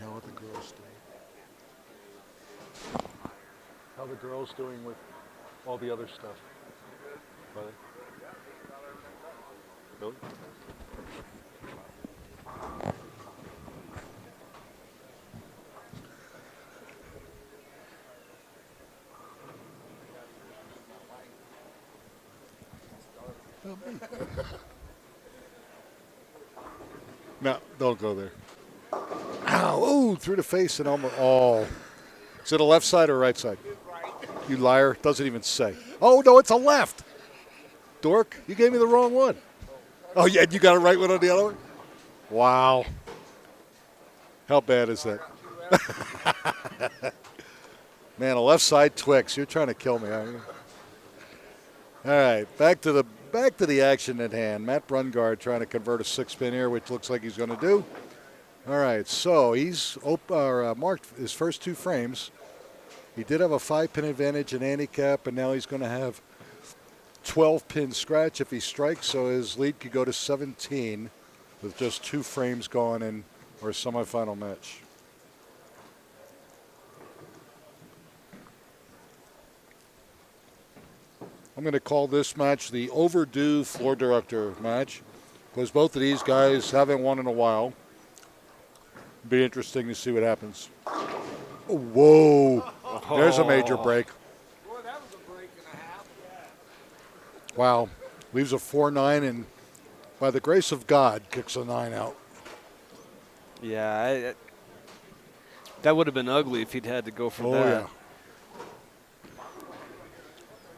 How are the girls doing? How are the girls doing with all the other stuff? Are they? Really? No, don't go there. Ow, ooh, through the face and almost, oh. Is it a left side or right side? You liar, doesn't even say. Oh, no, it's a left. Dork, you gave me the wrong one. Oh, yeah, you got a right one on the other one? Wow. How bad is that? Man, a left side Twix. You're trying to kill me, aren't you? All right, back to the action at hand. Matt Brungard trying to convert a 6-pin here, which looks like he's going to do. All right, so he's marked his first 2 frames. He did have a 5-pin advantage in handicap, and now he's going to have 12-pin scratch if he strikes, so his lead could go to 17 with just 2 frames gone in our semifinal match. I'm going to call this match the overdue floor director match because both of these guys haven't won in a while. Be interesting to see what happens. Whoa. There's a major break. Boy, that was a break and a half. Wow. Leaves a 4-9 and by the grace of God kicks a 9 out. Yeah, that would have been ugly if he'd had to go for that. Yeah.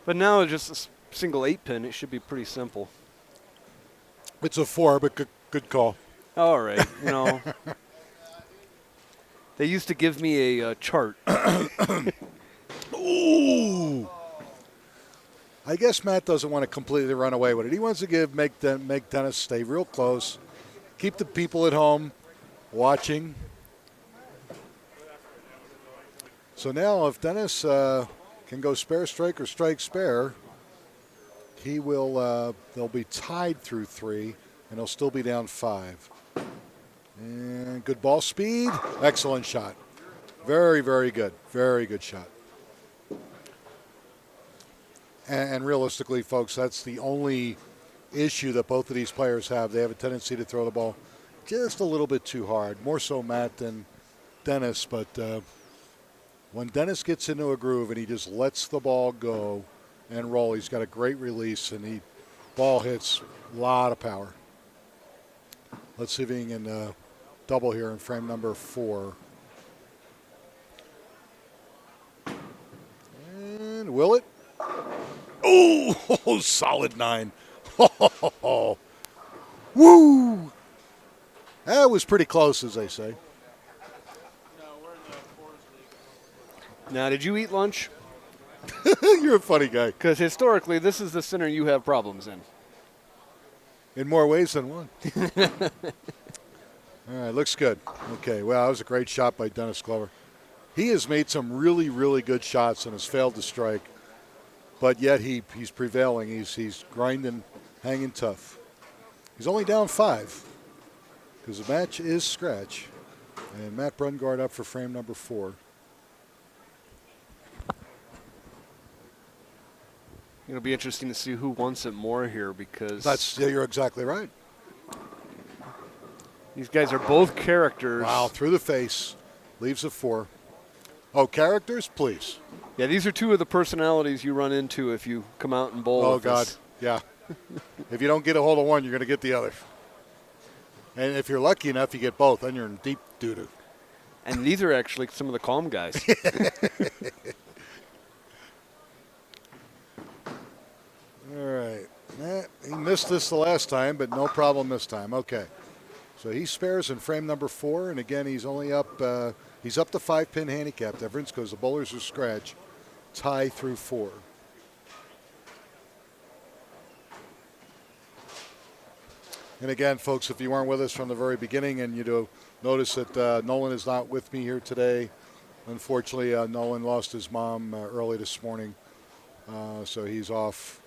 But now it's just a single 8-pin. It should be pretty simple. It's a 4, but good call. All right, They used to give me a chart. Ooh. I guess Matt doesn't want to completely run away with it. He wants to make Dennis stay real close, keep the people at home watching. So now if Dennis can go spare strike or strike spare, he will. They'll be tied through 3, and he'll still be down 5. And good ball speed. Excellent shot. Very, very good. Very good shot. And realistically, folks, that's the only issue that both of these players have. They have a tendency to throw the ball just a little bit too hard. More so Matt than Dennis. But when Dennis gets into a groove and he just lets the ball go and roll, he's got a great release, and ball hits a lot of power. Let's see if he can double here in frame number 4. And will it? Oh, solid 9. Woo! That was pretty close, as they say. No, we're in the fours league. Now, did you eat lunch? You're a funny guy. Because historically, this is the center you have problems in. In more ways than one. All right, looks good. Okay, well, that was a great shot by Dennis Glover. He has made some really, really good shots and has failed to strike. But yet he's prevailing. He's grinding, hanging tough. He's only down 5 because the match is scratch. And Matt Brungard up for frame number 4. It'll be interesting to see who wants it more here because You're exactly right. these guys are both characters. Wow, through the face. Leaves a 4. Oh, characters, please. Yeah, these are two of the personalities you run into if you come out and bowl. Oh, with God. us. Yeah. If you don't get a hold of one, you're going to get the other. And if you're lucky enough, you get both, then you're in deep doo-doo. And these are actually some of the calm guys. All right. He missed this the last time, but no problem this time. Okay. So he spares in frame number 4, and again, he's only up. He's up to 5-pin handicap difference because the bowlers are scratch, tie through 4. And again, folks, if you weren't with us from the very beginning, and you do notice that Nolan is not with me here today. Unfortunately, Nolan lost his mom early this morning, so he's off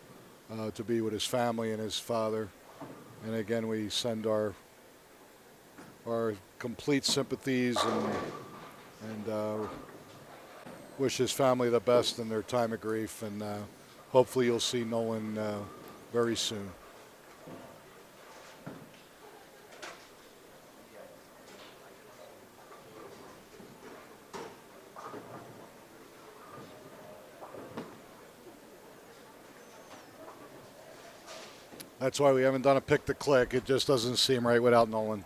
to be with his family and his father. And again, we send our complete sympathies and wish his family the best in their time of grief. And hopefully you'll see Nolan very soon. That's why we haven't done a pick to click. It just doesn't seem right without Nolan.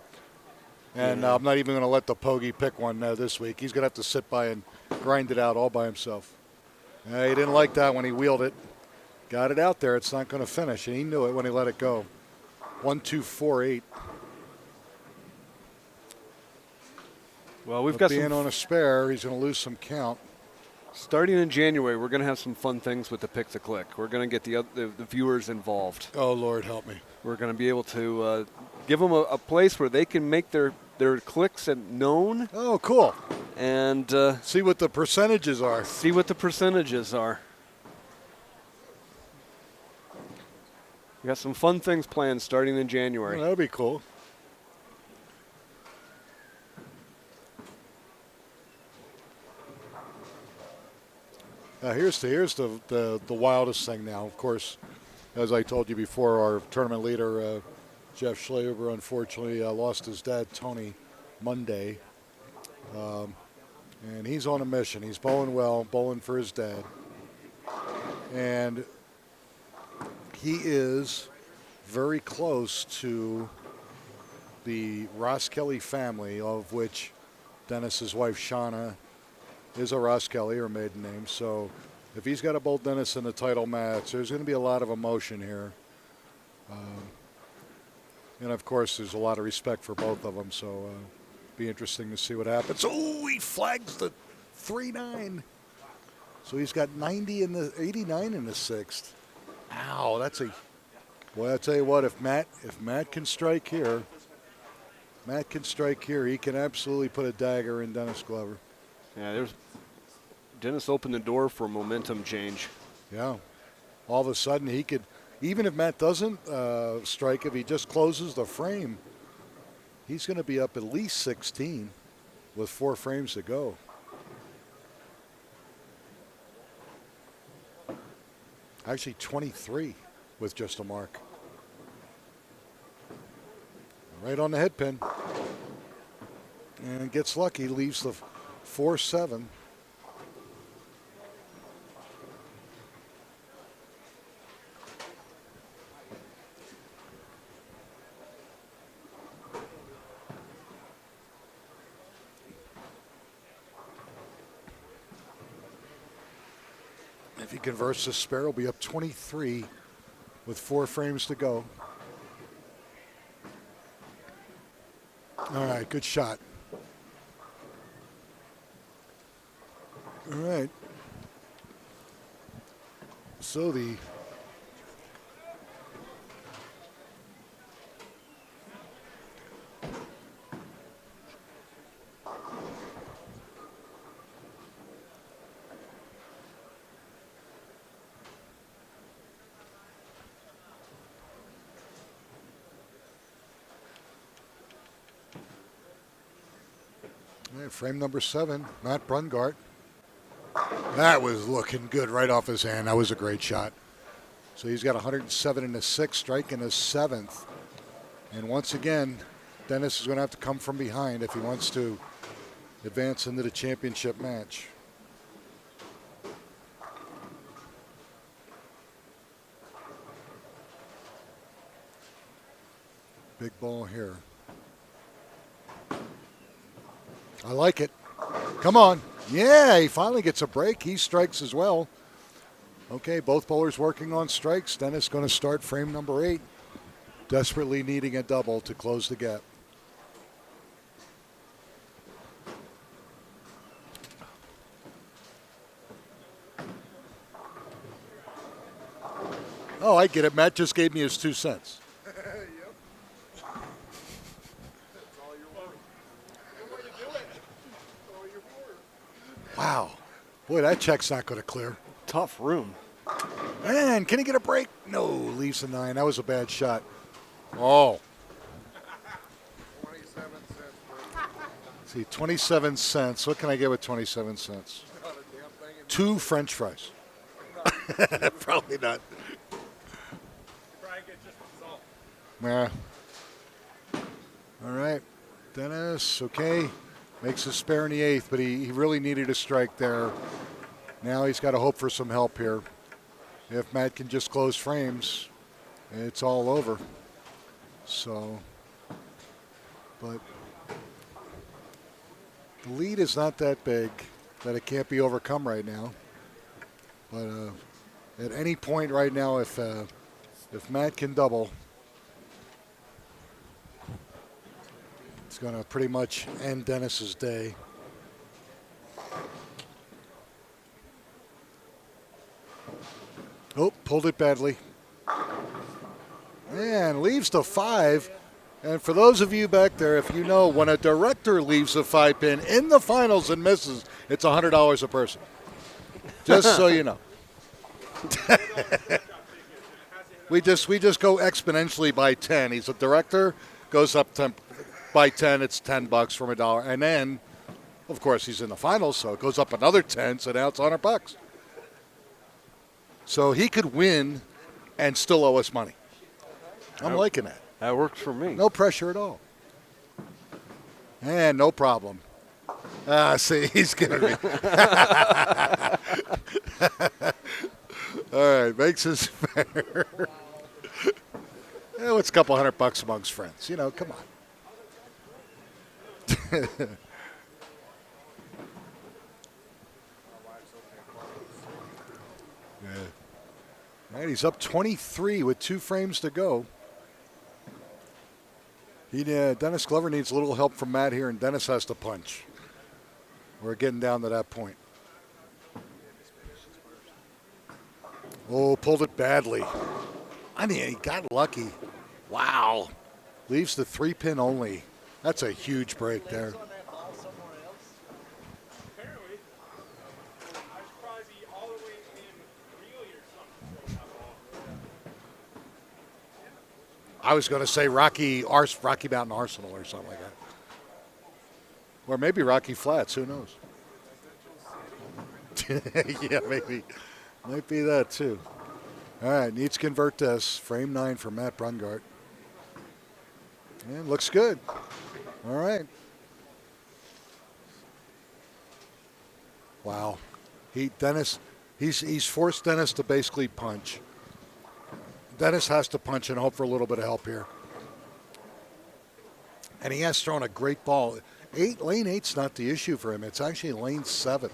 And I'm not even going to let the Pogie pick one this week. He's going to have to sit by and grind it out all by himself. He didn't like that when he wheeled it. Got it out there. It's not going to finish, and he knew it when he let it go. 1, 2, 4, 8. Well, we've got being on a spare, he's going to lose some count. Starting in January, we're going to have some fun things with the pick to click. We're going to get the viewers involved. Oh, Lord, help me. We're going to be able to give them a place where they can make their clicks known. Oh, cool. And see what the percentages are. See what the percentages are. We got some fun things planned starting in January. That'll be cool. Here's the wildest thing now. Of course, as I told you before, our tournament leader, Jeff Schlaber, unfortunately lost his dad, Tony, Monday. And he's on a mission. He's bowling well, bowling for his dad. And he is very close to the Ross Kelly family, of which Dennis's wife, Shauna, is a Ross Kelly, her maiden name. So if he's got to bowl Dennis in the title match, there's going to be a lot of emotion here. And, of course, there's a lot of respect for both of them. So be interesting to see what happens. Oh, he flags the 3-9. So he's got 89 in the 6th. Ow, that's a... Well, I'll tell you what, if Matt can strike here, he can absolutely put a dagger in Dennis Glover. Yeah, Dennis opened the door for a momentum change. Yeah. All of a sudden he could, even if Matt doesn't strike, if he just closes the frame, he's going to be up at least 16 with 4 frames to go. Actually 23 with just a mark. Right on the head pin. And gets lucky, leaves the 4-7. If he converts this spare, he'll be up 23 with 4 frames to go. All right, good shot. All right. So the frame number 7, Matt Brungart. That was looking good right off his hand. That was a great shot. So he's got 107 in the 6th, strike in the 7th. And once again, Dennis is going to have to come from behind if he wants to advance into the championship match. Big ball here. I like it. Come on. Yeah, he finally gets a break. He strikes as well. Okay, both bowlers working on strikes. Dennis going to start frame number 8. Desperately needing a double to close the gap. Oh, I get it. Matt just gave me his 2 cents. Wow. Boy, that check's not going to clear. Tough room. Man, can he get a break? No, leaves a 9. That was a bad shot. Oh. 27 cents. Let's see, 27 cents. What can I get with 27 cents? Not a damn thing. 2 French fries. Probably not. Probably get just the salt. Yeah. All right. Dennis, okay. Makes a spare in the 8th, but he really needed a strike there. Now he's got to hope for some help here. If Matt can just close frames, it's all over. So, but the lead is not that big that it can't be overcome right now. But at any point right now, if Matt can double, it's going to pretty much end Dennis's day. Oh, pulled it badly. And leaves the 5. And for those of you back there, if you know, when a director leaves a 5-pin in the finals and misses, it's $100 a person. Just so you know. we just go exponentially by 10. He's a director, goes up by 10. It's $10 from $1, and then, of course, he's in the finals, so it goes up another 10. So now it's $100. So he could win and still owe us money. I'm liking that. That works for me. No pressure at all. And no problem. See, he's giving me. All right, makes his fair. It's a couple $100 amongst friends. You know, come on. Yeah. All right, he's up 23 with 2 frames to go. Dennis Glover needs a little help from Matt here, and Dennis has to punch. We're getting down to that point. Oh, pulled it badly. I mean, he got lucky. Wow. Leaves the 3-pin only. That's a huge break there. Apparently, I was surprised he all the way in Greeley or something. I was going to say Rocky Mountain Arsenal or something like that. Or maybe Rocky Flats, who knows? Yeah, maybe. Might be that too. All right, needs to convert this. Frame 9 for Matt Brungart. And looks good. All right. Wow. He's forced Dennis to basically punch. Dennis has to punch and hope for a little bit of help here. And he has thrown a great ball. Lane 8's not the issue for him. It's actually lane 7.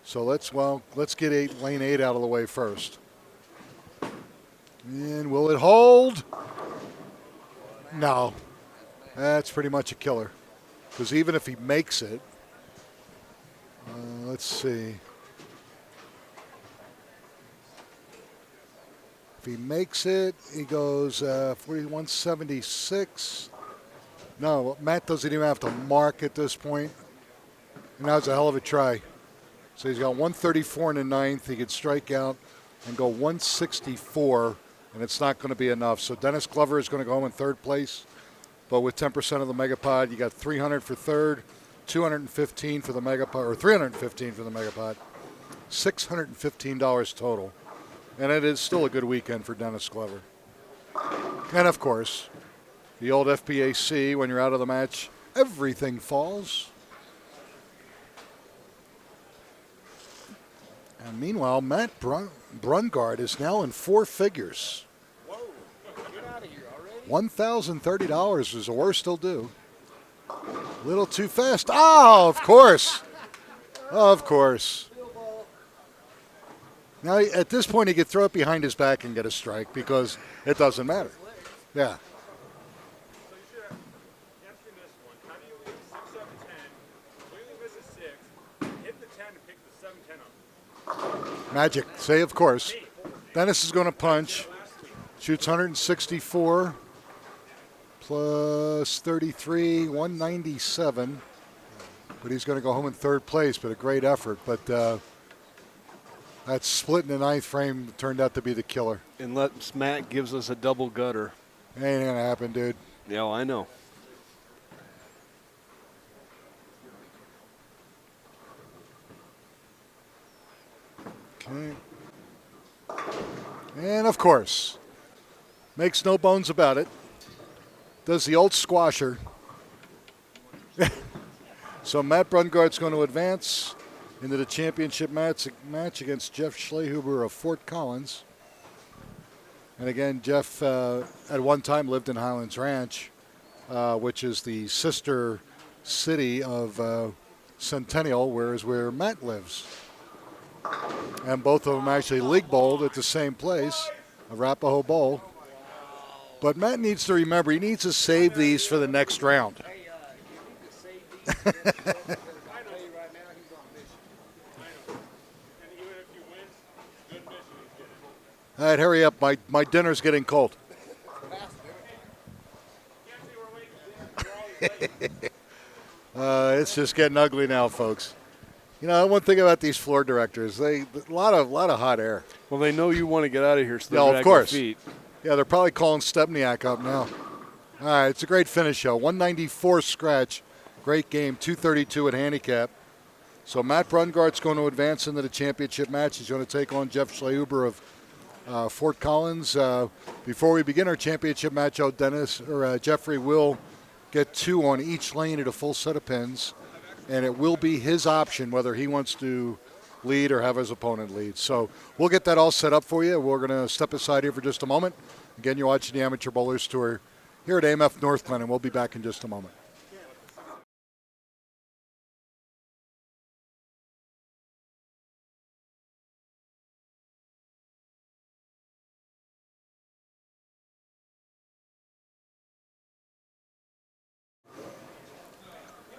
So let's get lane 8 out of the way first. And will it hold? No. That's pretty much a killer. Because even if he makes it, let's see. If he makes it, he goes 176. No, Matt doesn't even have to mark at this point. And that was a hell of a try. So he's got 134 in the 9th. He could strike out and go 164, and it's not going to be enough. So Dennis Glover is going to go home in 3rd place. But with 10% of the Megapod, you got 300 for 3rd, 215 for the Megapod, or 315 for the Megapod, $615 total. And it is still a good weekend for Dennis Glover. And, of course, the old FPAC, when you're out of the match, everything falls. And meanwhile, Matt Brungard is now in 4 figures. Whoa, get out of here already. $1,030 is the worst he'll do. A little too fast. Oh, of course. Of course. Now, at this point, he could throw it behind his back and get a strike because it doesn't matter. Yeah. So you should have answered this one. How do you leave 6, 7, 10, completely miss a 6, hit the 10 and pick the 7, 10 up? Magic. Say, of course. Dennis is going to punch. Shoots 164 plus 33, 197. But he's going to go home in third place, but a great effort. But that split in the ninth frame turned out to be the killer. Unless Matt gives us a double gutter. Ain't going to happen, dude. Yeah, I know. Okay. And, of course, makes no bones about it, does the old squasher. So Matt Brungart's going to advance into the championship match against Jeff Schlehuber of Fort Collins. And again, Jeff at one time lived in Highlands Ranch, which is the sister city of Centennial, where Matt lives. And both of them actually league bowled at the same place, Arapahoe Bowl. But Matt needs to remember, he needs to save these for the next round. All right, hurry up. My dinner's getting cold. It's just getting ugly now, folks. You know, one thing about these floor directors, a lot of hot air. Well, they know you want to get out of here, so Yeah, they're of course. feet. Yeah, they're probably calling Stepniak up now. All right, it's a great finish, though. 194 scratch. Great game, 232 at handicap. So Matt Brungart's going to advance into the championship match. He's going to take on Jeff Schlehuber of Fort Collins. Before we begin our championship match, Jeffrey will get 2 on each lane at a full set of pins, and it will be his option whether he wants to lead or have his opponent lead. So we'll get that all set up for you. We're going to step aside here for just a moment. Again, you're watching the Amateur Bowlers Tour here at AMF Northglenn, and we'll be back in just a moment.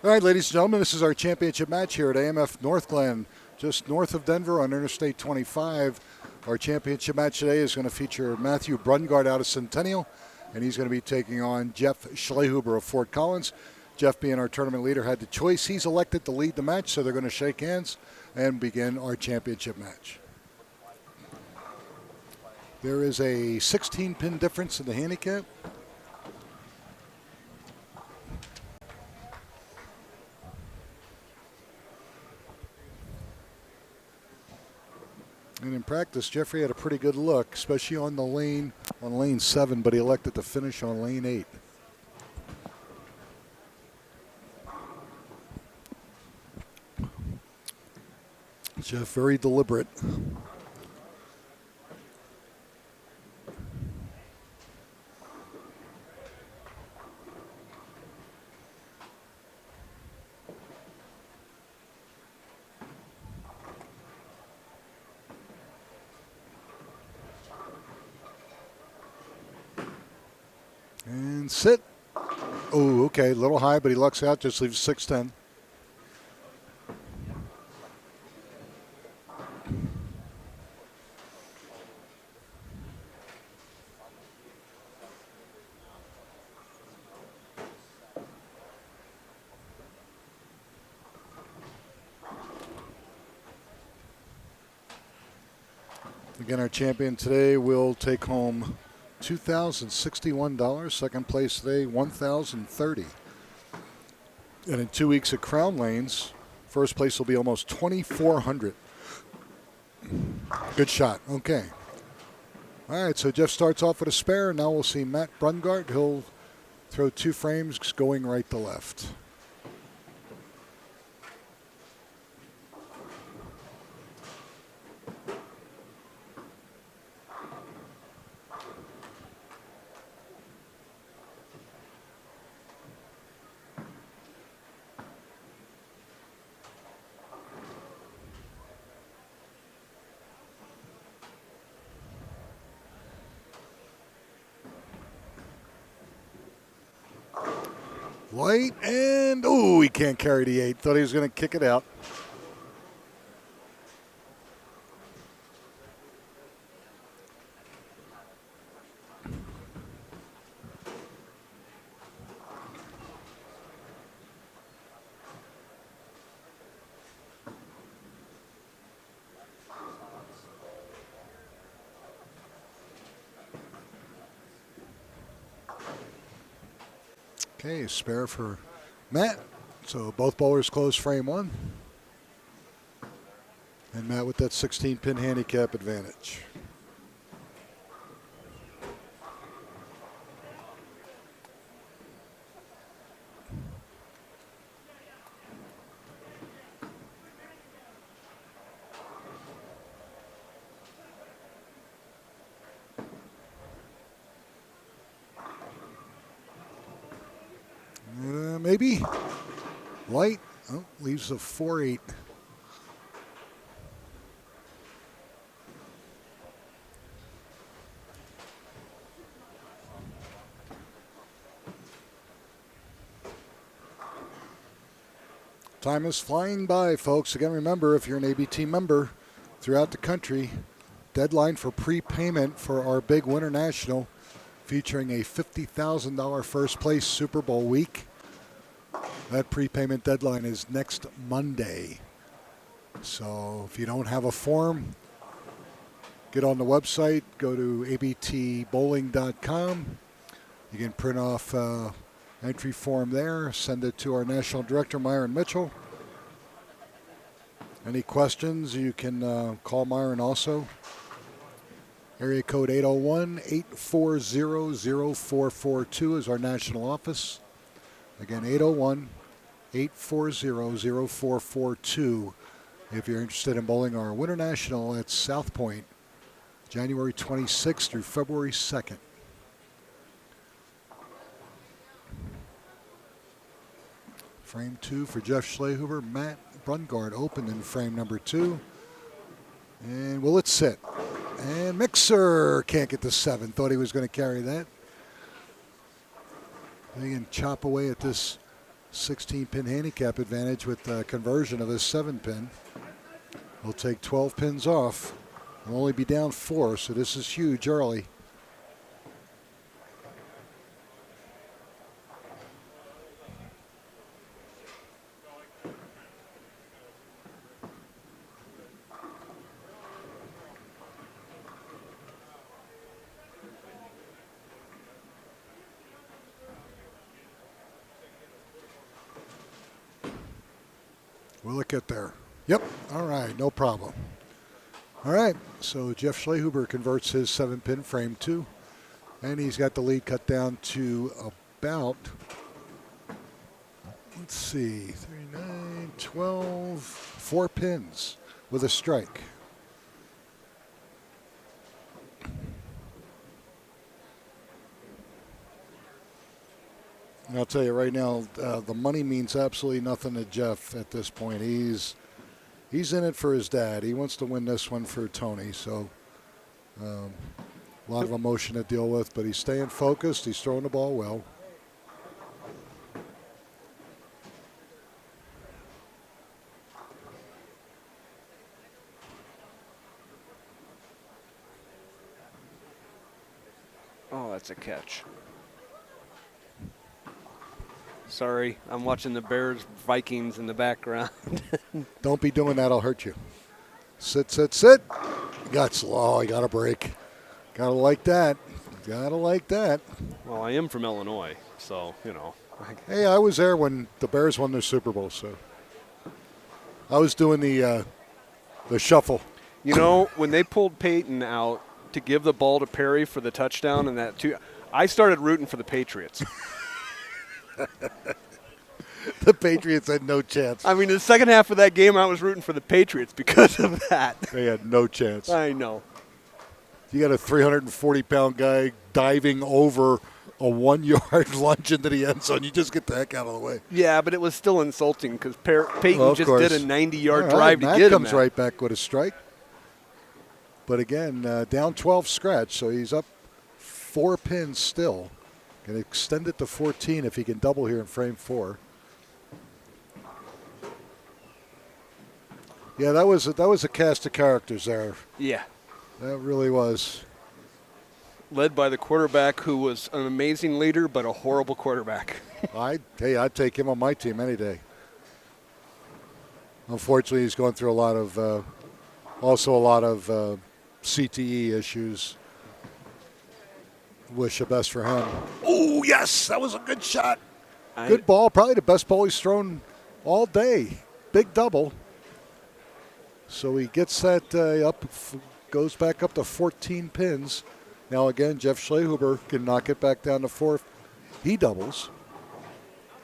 All right, ladies and gentlemen, this is our championship match here at AMF Northglenn, just north of Denver on Interstate 25. Our championship match today is going to feature Matthew Brungart out of Centennial, and he's going to be taking on Jeff Schlehuber of Fort Collins. Jeff, being our tournament leader, had the choice. He's elected to lead the match, so they're going to shake hands and begin our championship match. There is a 16-pin difference in the handicap. And in practice, Jeffrey had a pretty good look, especially on lane 7, but he elected to finish on lane 8. Jeff, very deliberate. And sit. Oh, okay, a little high, but he lucks out, just leaves 6-10. Again, our champion today will take home $2,061. Second place today, $1,030. And in 2 weeks at Crown Lanes, first place will be almost $2,400. Good shot. Okay. All right, so Jeff starts off with a spare. Now we'll see Matt Brungart. He'll throw 2 frames going right to left. White, and oh, he can't carry the 8. Thought he was going to kick it out. Okay, spare for Matt. So both bowlers close frame 1. And Matt with that 16-pin handicap advantage. Maybe. White. Oh, leaves a 4-8. Time is flying by, folks. Again, remember, if you're an ABT member throughout the country, deadline for prepayment for our big Winter National featuring a $50,000 first place Super Bowl week. That prepayment deadline is next Monday. So if you don't have a form, get on the website, go to abtbowling.com. You can print off entry form there, send it to our National Director, Myron Mitchell. Any questions, you can call Myron also. Area code 801-840-0442 is our national office. Again, 801-840-0442 if you're interested in bowling our Winter National at South Point, January 26th through February 2nd. Frame 2 for Jeff Schlehuber. Matt Brungard opened in frame number 2. And will it sit? And Mixer can't get the 7. Thought he was going to carry that. He can chop away at this 16-pin handicap advantage with the conversion of his 7-pin. He'll take 12 pins off. He'll only be down 4, so this is huge early. Will it get there? Yep. All right. No problem. All right. So Jeff Schlehuber converts his 7-pin frame 2. And he's got the lead cut down to about, let's see, 3, 9, 12, 4 pins with a strike. And I'll tell you right now, the money means absolutely nothing to Jeff at this point. He's in it for his dad. He wants to win this one for Tony. So a lot of emotion to deal with, but he's staying focused. He's throwing the ball well. Oh, that's a catch. Sorry, I'm watching the Bears-Vikings in the background. Don't be doing that. I'll hurt you. Sit, sit, sit. Got slow. I got a break. Gotta like that. Gotta like that. Well, I am from Illinois, so, you know. Hey, I was there when the Bears won their Super Bowl, so I was doing the shuffle. You know, when they pulled Peyton out to give the ball to Perry for the touchdown and that too, I started rooting for the Patriots. The Patriots had no chance. I mean, the second half of that game, I was rooting for the Patriots because of that. They had no chance. I know. You got a 340-pound guy diving over a 1-yard lunge into the end zone. You just get the heck out of the way. Yeah, but it was still insulting because Peyton just course. did a 90-yard All drive right, to Matt get him comes that. right back with a strike. But again, down 12 scratch, so he's up 4 pins still. Can extend it to 14 if he can double here in frame 4. Yeah, that was a cast of characters there. Yeah. That really was. Led by the quarterback who was an amazing leader but a horrible quarterback. I'd take him on my team any day. Unfortunately, he's going through a lot of CTE issues. Wish the best for him. Oh, yes, that was a good shot. Good ball, probably the best ball he's thrown all day. Big double. So he gets that up, goes back up to 14 pins. Now again, Jeff Schlehuber can knock it back down to 4. He doubles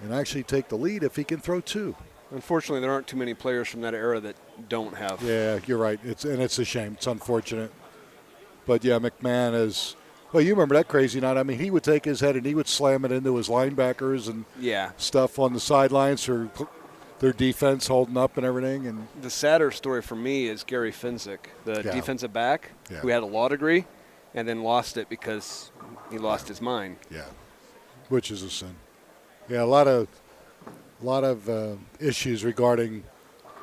and actually take the lead if he can throw 2. Unfortunately, there aren't too many players from that era that don't have. Yeah, you're right. It's a shame. It's unfortunate. But yeah, McMahon is. Well, you remember that crazy night. I mean, he would take his head and he would slam it into his linebackers and stuff on the sidelines for their defense holding up and everything. And the sadder story for me is Gary Finzik, the defensive back who had a law degree and then lost it because he lost his mind. Yeah, which is a sin. Yeah, a lot of issues regarding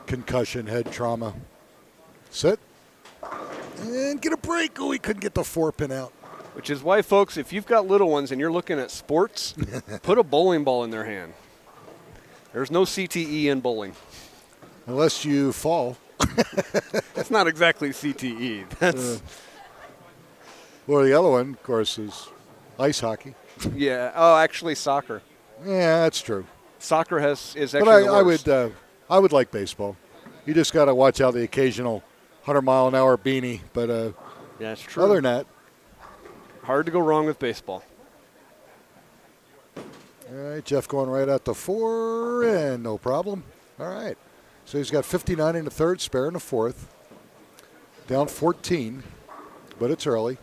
concussion, head trauma. Sit and get a break. Oh, he couldn't get the 4-pin out. Which is why, folks, if you've got little ones and you're looking at sports, put a bowling ball in their hand. There's no CTE in bowling. Unless you fall. That's not exactly CTE. That's well, the other one, of course, is ice hockey. Yeah. Oh, actually, soccer. Yeah, that's true. Soccer is actually but the worst. I would like baseball. You just got to watch out the occasional 100-mile-an-hour beanie. But yeah, that's true. Other than that, hard to go wrong with baseball. All right, Jeff going right out to 4, and no problem. All right. So he's got 59 in the third, spare in the fourth. Down 14, but it's early.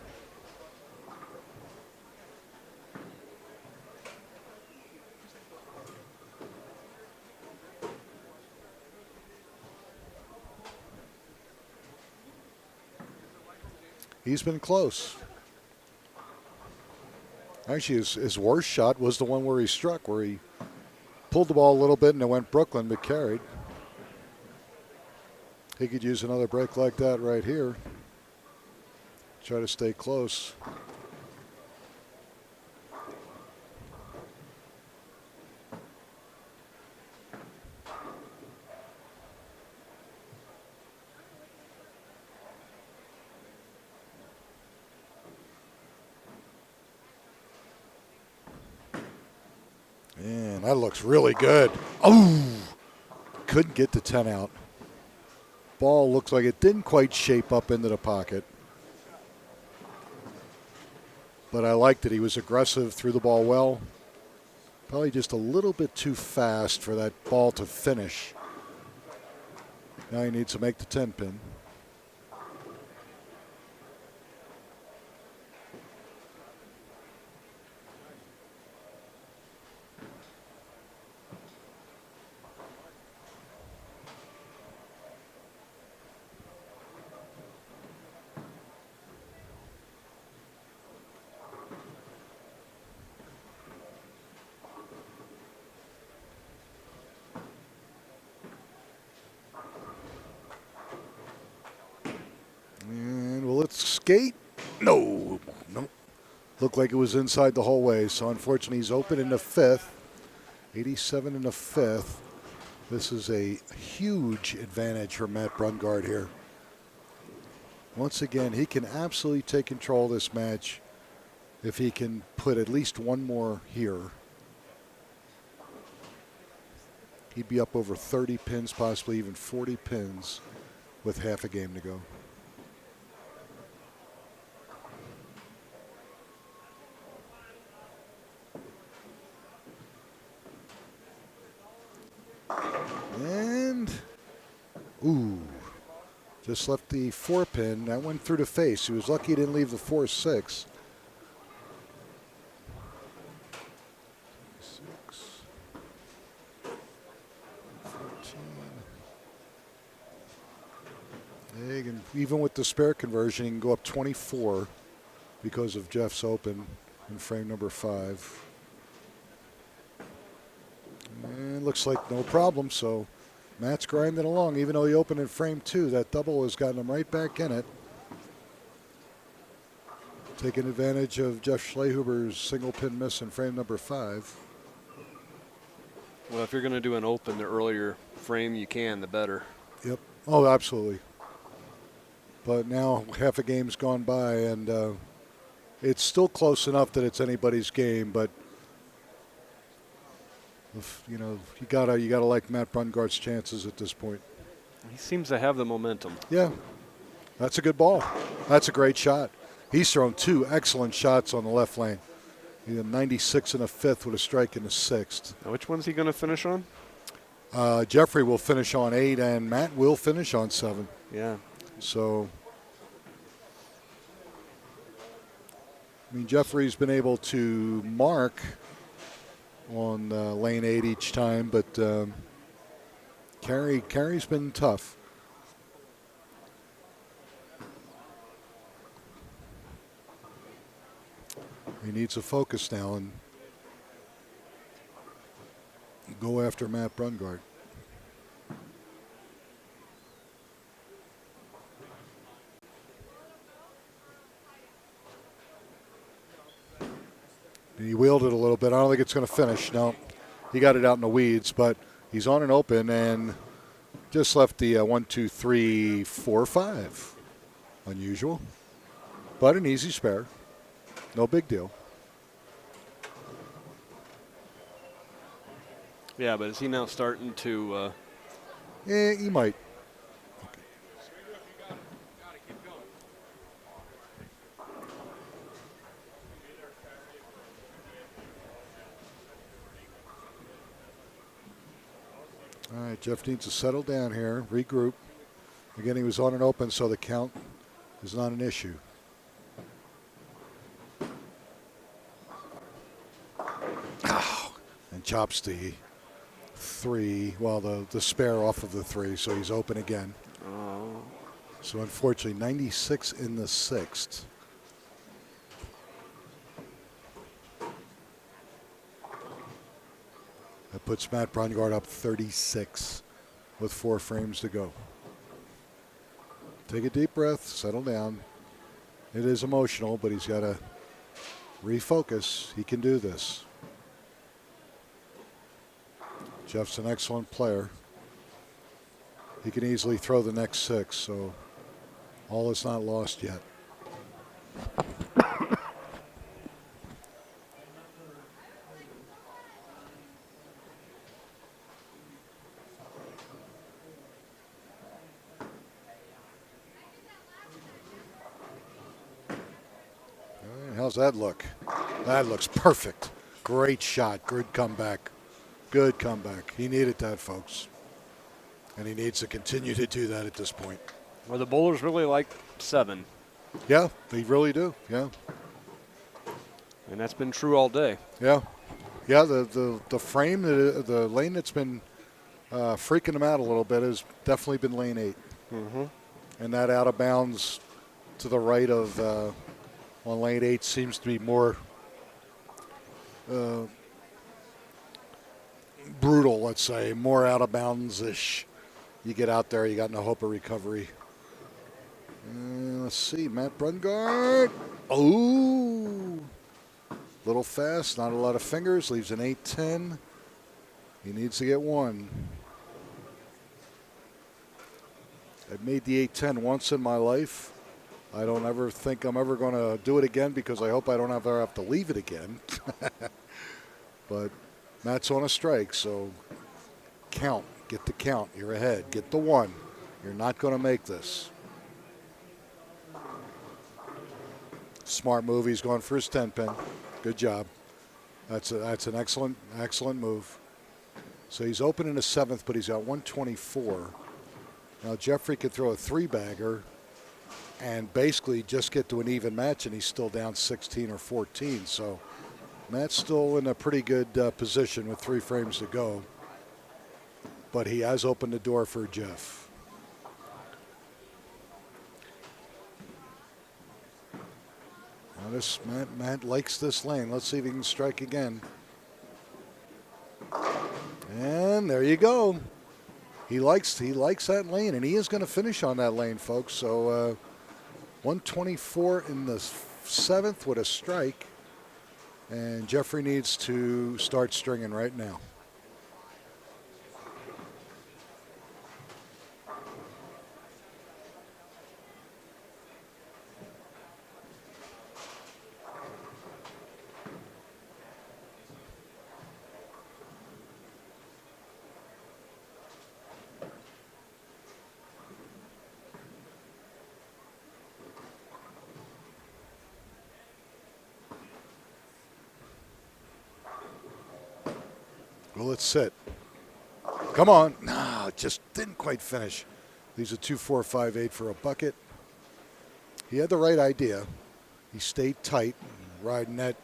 He's been close. Actually, his worst shot was the one where he struck, where he pulled the ball a little bit and it went Brooklyn, but carried. He could use another break like that right here. Try to stay close. And that looks really good. Oh, couldn't get the 10 out. Ball looks like it didn't quite shape up into the pocket. But I liked it. He was aggressive, threw the ball well. Probably just a little bit too fast for that ball to finish. Now he needs to make the 10-pin. Skate? No. Looked like it was inside the whole way. So unfortunately, he's open in the fifth. 87 in the fifth. This is a huge advantage for Matt Brungard here. Once again, he can absolutely take control of this match if he can put at least one more here. He'd be up over 30 pins, possibly even 40 pins with half a game to go. And, just left the 4-pin. That went through the face. He was lucky he didn't leave the 4-6. 6. And even with the spare conversion, he can go up 24 because of Jeff's open in frame number 5. looks like no problem. So Matt's grinding along, even though he opened in frame 2. That double has gotten him right back in it. Taking advantage of Jeff Schlehuber's single pin miss in frame number 5. Well, if you're going to do an open, the earlier frame you can, the better. Yep. Oh, absolutely. But now half a game's gone by, and it's still close enough that it's anybody's game. But you gotta like Matt Brungard's chances at this point. He seems to have the momentum. Yeah, that's a good ball. That's a great shot. He's thrown 2 excellent shots on the left lane. He had 96 in the 5th with a strike in the 6th. Now, which one's he going to finish on? Jeffrey will finish on 8, and Matt will finish on 7. Yeah. So, I mean, Jeffrey's been able to mark on lane 8 each time, but Carey's been tough. He needs a focus now and go after Matt Brungard. He wheeled it a little bit. I don't think it's going to finish. No, he got it out in the weeds, but he's on an open and just left the 1, 2, 3, 4, 5. Unusual, but an easy spare. No big deal. Yeah, but is he now starting to? He might. All right, Jeff needs to settle down here, regroup. Again, he was on an open, so the count is not an issue. Oh, and chops the 3, well, the spare off of the 3, so he's open again. Oh. So unfortunately, 96 in the 6th. That puts Matt Brungard up 36 with 4 frames to go. Take a deep breath, settle down. It is emotional, but he's got to refocus. He can do this. Jeff's an excellent player. He can easily throw the next 6, so all is not lost yet. How's that look? That looks perfect. Great shot. Good comeback. Good comeback. He needed that, folks. And he needs to continue to do that at this point. Well, the bowlers really like 7. Yeah, they really do. Yeah. And that's been true all day. Yeah. Yeah, the frame, the lane that's been freaking him out a little bit has definitely been lane 8. Mm-hmm. And that out of bounds to the right of on lane 8 seems to be more brutal, let's say, more out of bounds-ish. You get out there, you got no hope of recovery. Let's see, Matt Brungard. Oh, little fast, not a lot of fingers, leaves an 8-10. He needs to get 1. I've made the 8-10 once in my life. I don't ever think I'm ever going to do it again because I hope I don't ever have to leave it again. But Matt's on a strike, so count. Get the count. You're ahead. Get the 1. You're not going to make this. Smart move. He's going for his 10-pin. Good job. That's an excellent move. So he's open in the 7th, but he's got 124. Now Jeffrey could throw a 3-bagger and basically just get to an even match, and he's still down 16 or 14. So Matt's still in a pretty good position with 3 frames to go. But he has opened the door for Jeff. Now Matt likes this lane. Let's see if he can strike again. And And there you go. He likes that lane, and he is going to finish on that lane, folks. So 124 in the 7th with a strike. And Jeffrey needs to start stringing right now. Well, let's sit. Come on. No, just didn't quite finish. Leaves a 2-4-5-8 for a bucket. He had the right idea. He stayed tight, riding that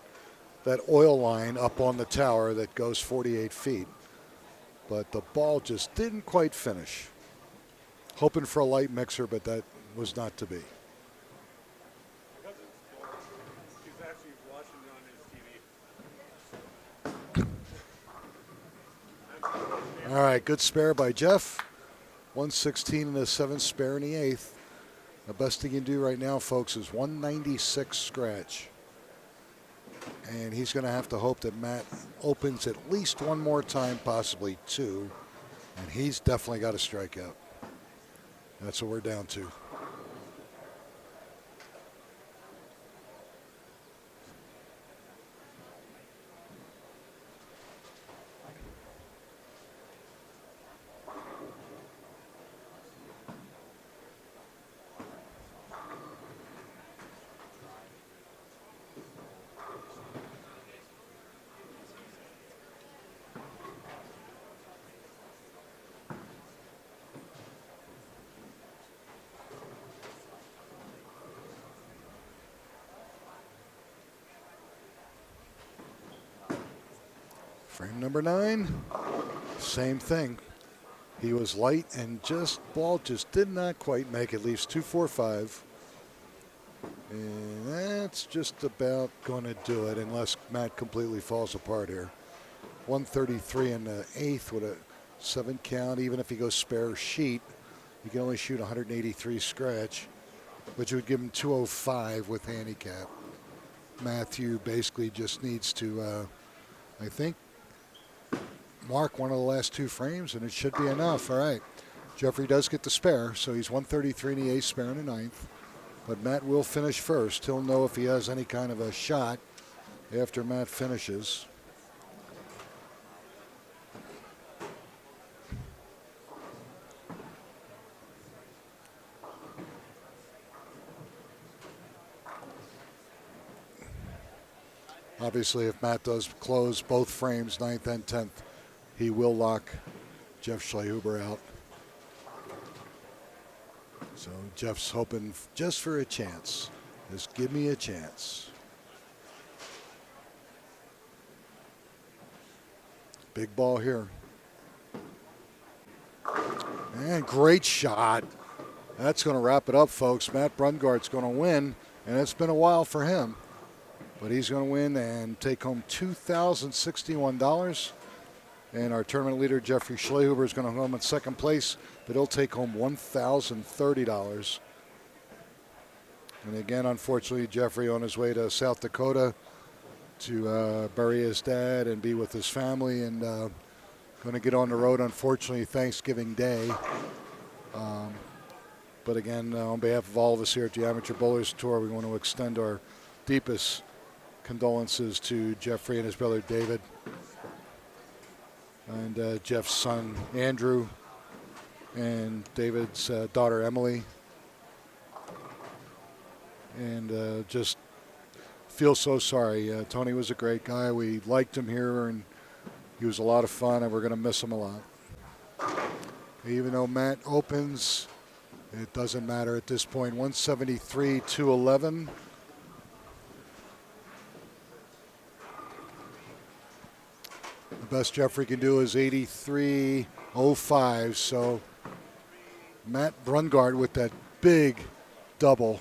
oil line up on the tower that goes 48 feet. But the ball just didn't quite finish. Hoping for a light mixer, but that was not to be. He's actually watching it on his TV. All right, good spare by Jeff. 116 in the 7th, spare in the 8th. The best he can do right now, folks, is 196 scratch. And he's going to have to hope that Matt opens at least one more time, possibly two. And he's definitely got a strikeout. That's what we're down to. Frame number 9, same thing. He was light and ball just did not quite make it. Leaves 2-4-5. And that's just about going to do it unless Matt completely falls apart here. 133 in the 8th with a 7 count. Even if he goes spare sheet, he can only shoot 183 scratch, which would give him 205 with handicap. Matthew basically just needs to, I think, mark one of the last 2 frames, and it should be enough. All right. Jeffrey does get the spare, so he's 133 in the 8th, spare in the 9th. But Matt will finish first. He'll know if he has any kind of a shot after Matt finishes. Obviously, if Matt does close both frames, 9th and 10th, he will lock Jeff Schlehuber out. So Jeff's hoping just for a chance. Just give me a chance. Big ball here. And great shot. That's going to wrap it up, folks. Matt Brungart's going to win, and it's been a while for him. But he's going to win and take home $2,061. And our tournament leader, Jeffrey Schlehuber, is going to go home in 2nd place, but he'll take home $1,030. And again, unfortunately, Jeffrey on his way to South Dakota to bury his dad and be with his family, and going to get on the road, unfortunately, Thanksgiving Day. But again, on behalf of all of us here at the Amateur Bowlers Tour, we want to extend our deepest condolences to Jeffrey and his brother David, and Jeff's son Andrew, and David's daughter Emily. And just feel so sorry. Tony was a great guy. We liked him here, and he was a lot of fun, and we're going to miss him a lot. Even though Matt opens, it doesn't matter at this point. 173, 211. The best Jeffrey can do is 83.05. So Matt Brungart with that big double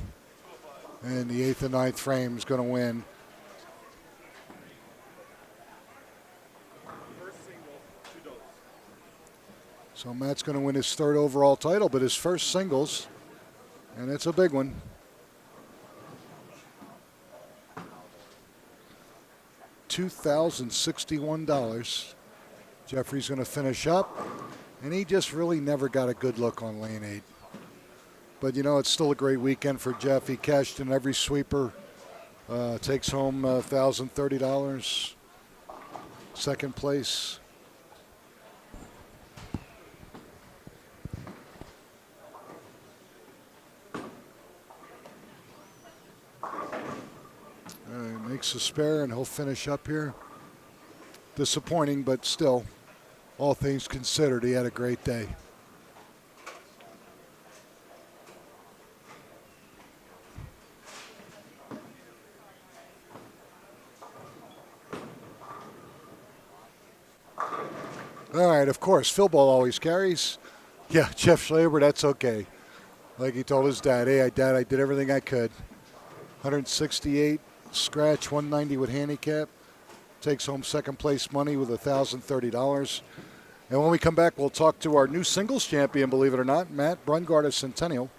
in the 8th and 9th frame is going to win. First single, $2. So Matt's going to win his third overall title, but his first singles, and it's a big one. $2,061. Jeffrey's going to finish up, and he just really never got a good look on lane 8. But, it's still a great weekend for Jeff. He cashed in every sweeper, takes home $1,030. Second place. Makes a spare, and he'll finish up here. Disappointing, but still, all things considered, he had a great day. All right, of course, Phil Ball always carries. Yeah, Jeff Schlaber, that's okay. Like he told his dad, hey, Dad, I did everything I could. 168 scratch, 190 with handicap. Takes home second place money with $1,030. And when we come back, we'll talk to our new singles champion, believe it or not, Matt Brungard of Centennial.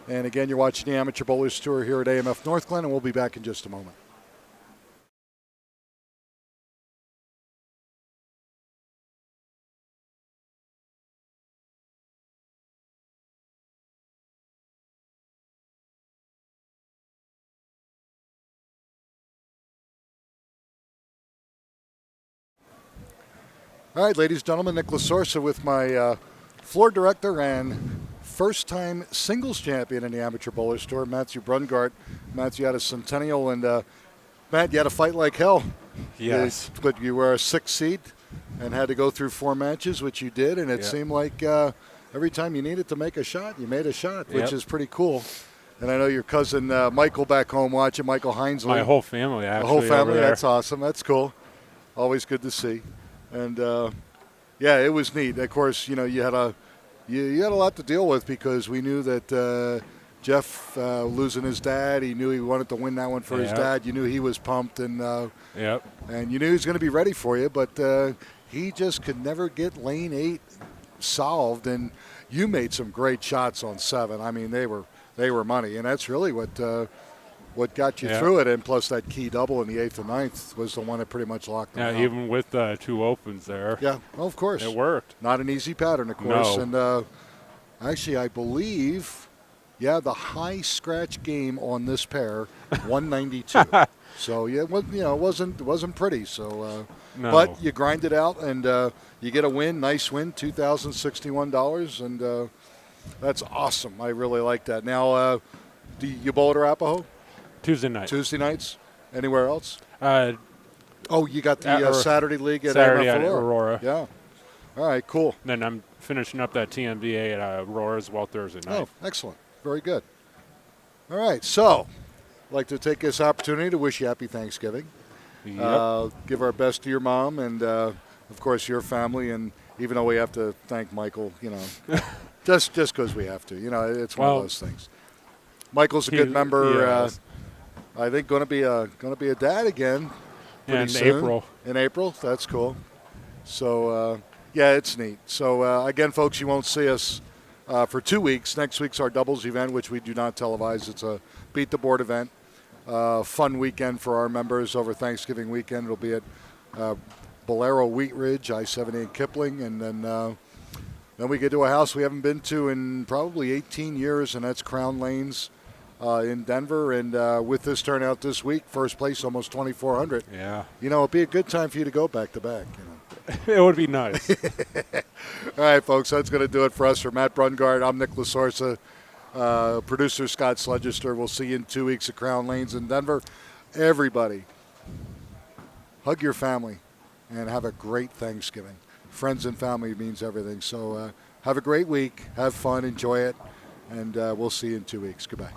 And again, you're watching the Amateur Bowlers Tour here at AMF Northglenn, and we'll be back in just a moment. All right, ladies and gentlemen, Nick Lasorsa with my floor director and first-time singles champion in the Amateur Bowlers Tour, Matthew Brungart. Matthew out of Centennial, and Matt, you had a fight like hell. Yes. But you were a 6th seed and had to go through 4 matches, which you did, and it seemed like every time you needed to make a shot, you made a shot, which is pretty cool. And I know your cousin Michael back home watching, Michael Hinesley. My whole family, actually. The whole family, over there. that's awesome. That's cool. Always good to see. And yeah, it was neat. Of course, you had a lot to deal with because we knew that Jeff losing his dad. He knew he wanted to win that one for his dad. You knew he was pumped, and and you knew he was going to be ready for you. But he just could never get lane 8 solved. And you made some great shots on 7. I mean, they were money, and that's really what got you through it, and plus that key double in the 8th and 9th was the one that pretty much locked them out. Even with 2 opens there. Yeah, well, of course. It worked. Not an easy pattern, of course. No. And actually, I believe, the high scratch game on this pair, 192. So, it wasn't pretty. So, no. But you grind it out, and you get a win, nice win, $2,061, and that's awesome. I really like that. Now, do you bowl at Arapahoe? Tuesday night. Tuesday nights? Anywhere else? You got the Saturday League at Saturday AMF at Aurora. Yeah. All right, cool. Then I'm finishing up that TMVA at Aurora as well Thursday night. Oh, excellent. Very good. All right, so I'd like to take this opportunity to wish you happy Thanksgiving. Yep. Give our best to your mom and, of course, your family. And even though we have to thank Michael, just because we have to. It's one of those things. Michael's a good member. I think going to be a dad again pretty soon. In April, that's cool. So it's neat. So again, folks, you won't see us for 2 weeks. Next week's our doubles event, which we do not televise. It's a beat the board event. Fun weekend for our members over Thanksgiving weekend. It'll be at Bolero Wheat Ridge, I-70 in Kipling, and then we get to a house we haven't been to in probably 18 years, and that's Crown Lanes. In Denver, and with this turnout this week, first place almost 2,400. Yeah. It'd be a good time for you to go back to back. It would be nice. All right, folks, that's going to do it for us. For Matt Brungard, I'm Nick Lasorsa, producer Scott Sledgester. We'll see you in 2 weeks at Crown Lanes in Denver. Everybody, hug your family and have a great Thanksgiving. Friends and family means everything. So have a great week. Have fun. Enjoy it. And we'll see you in 2 weeks. Goodbye.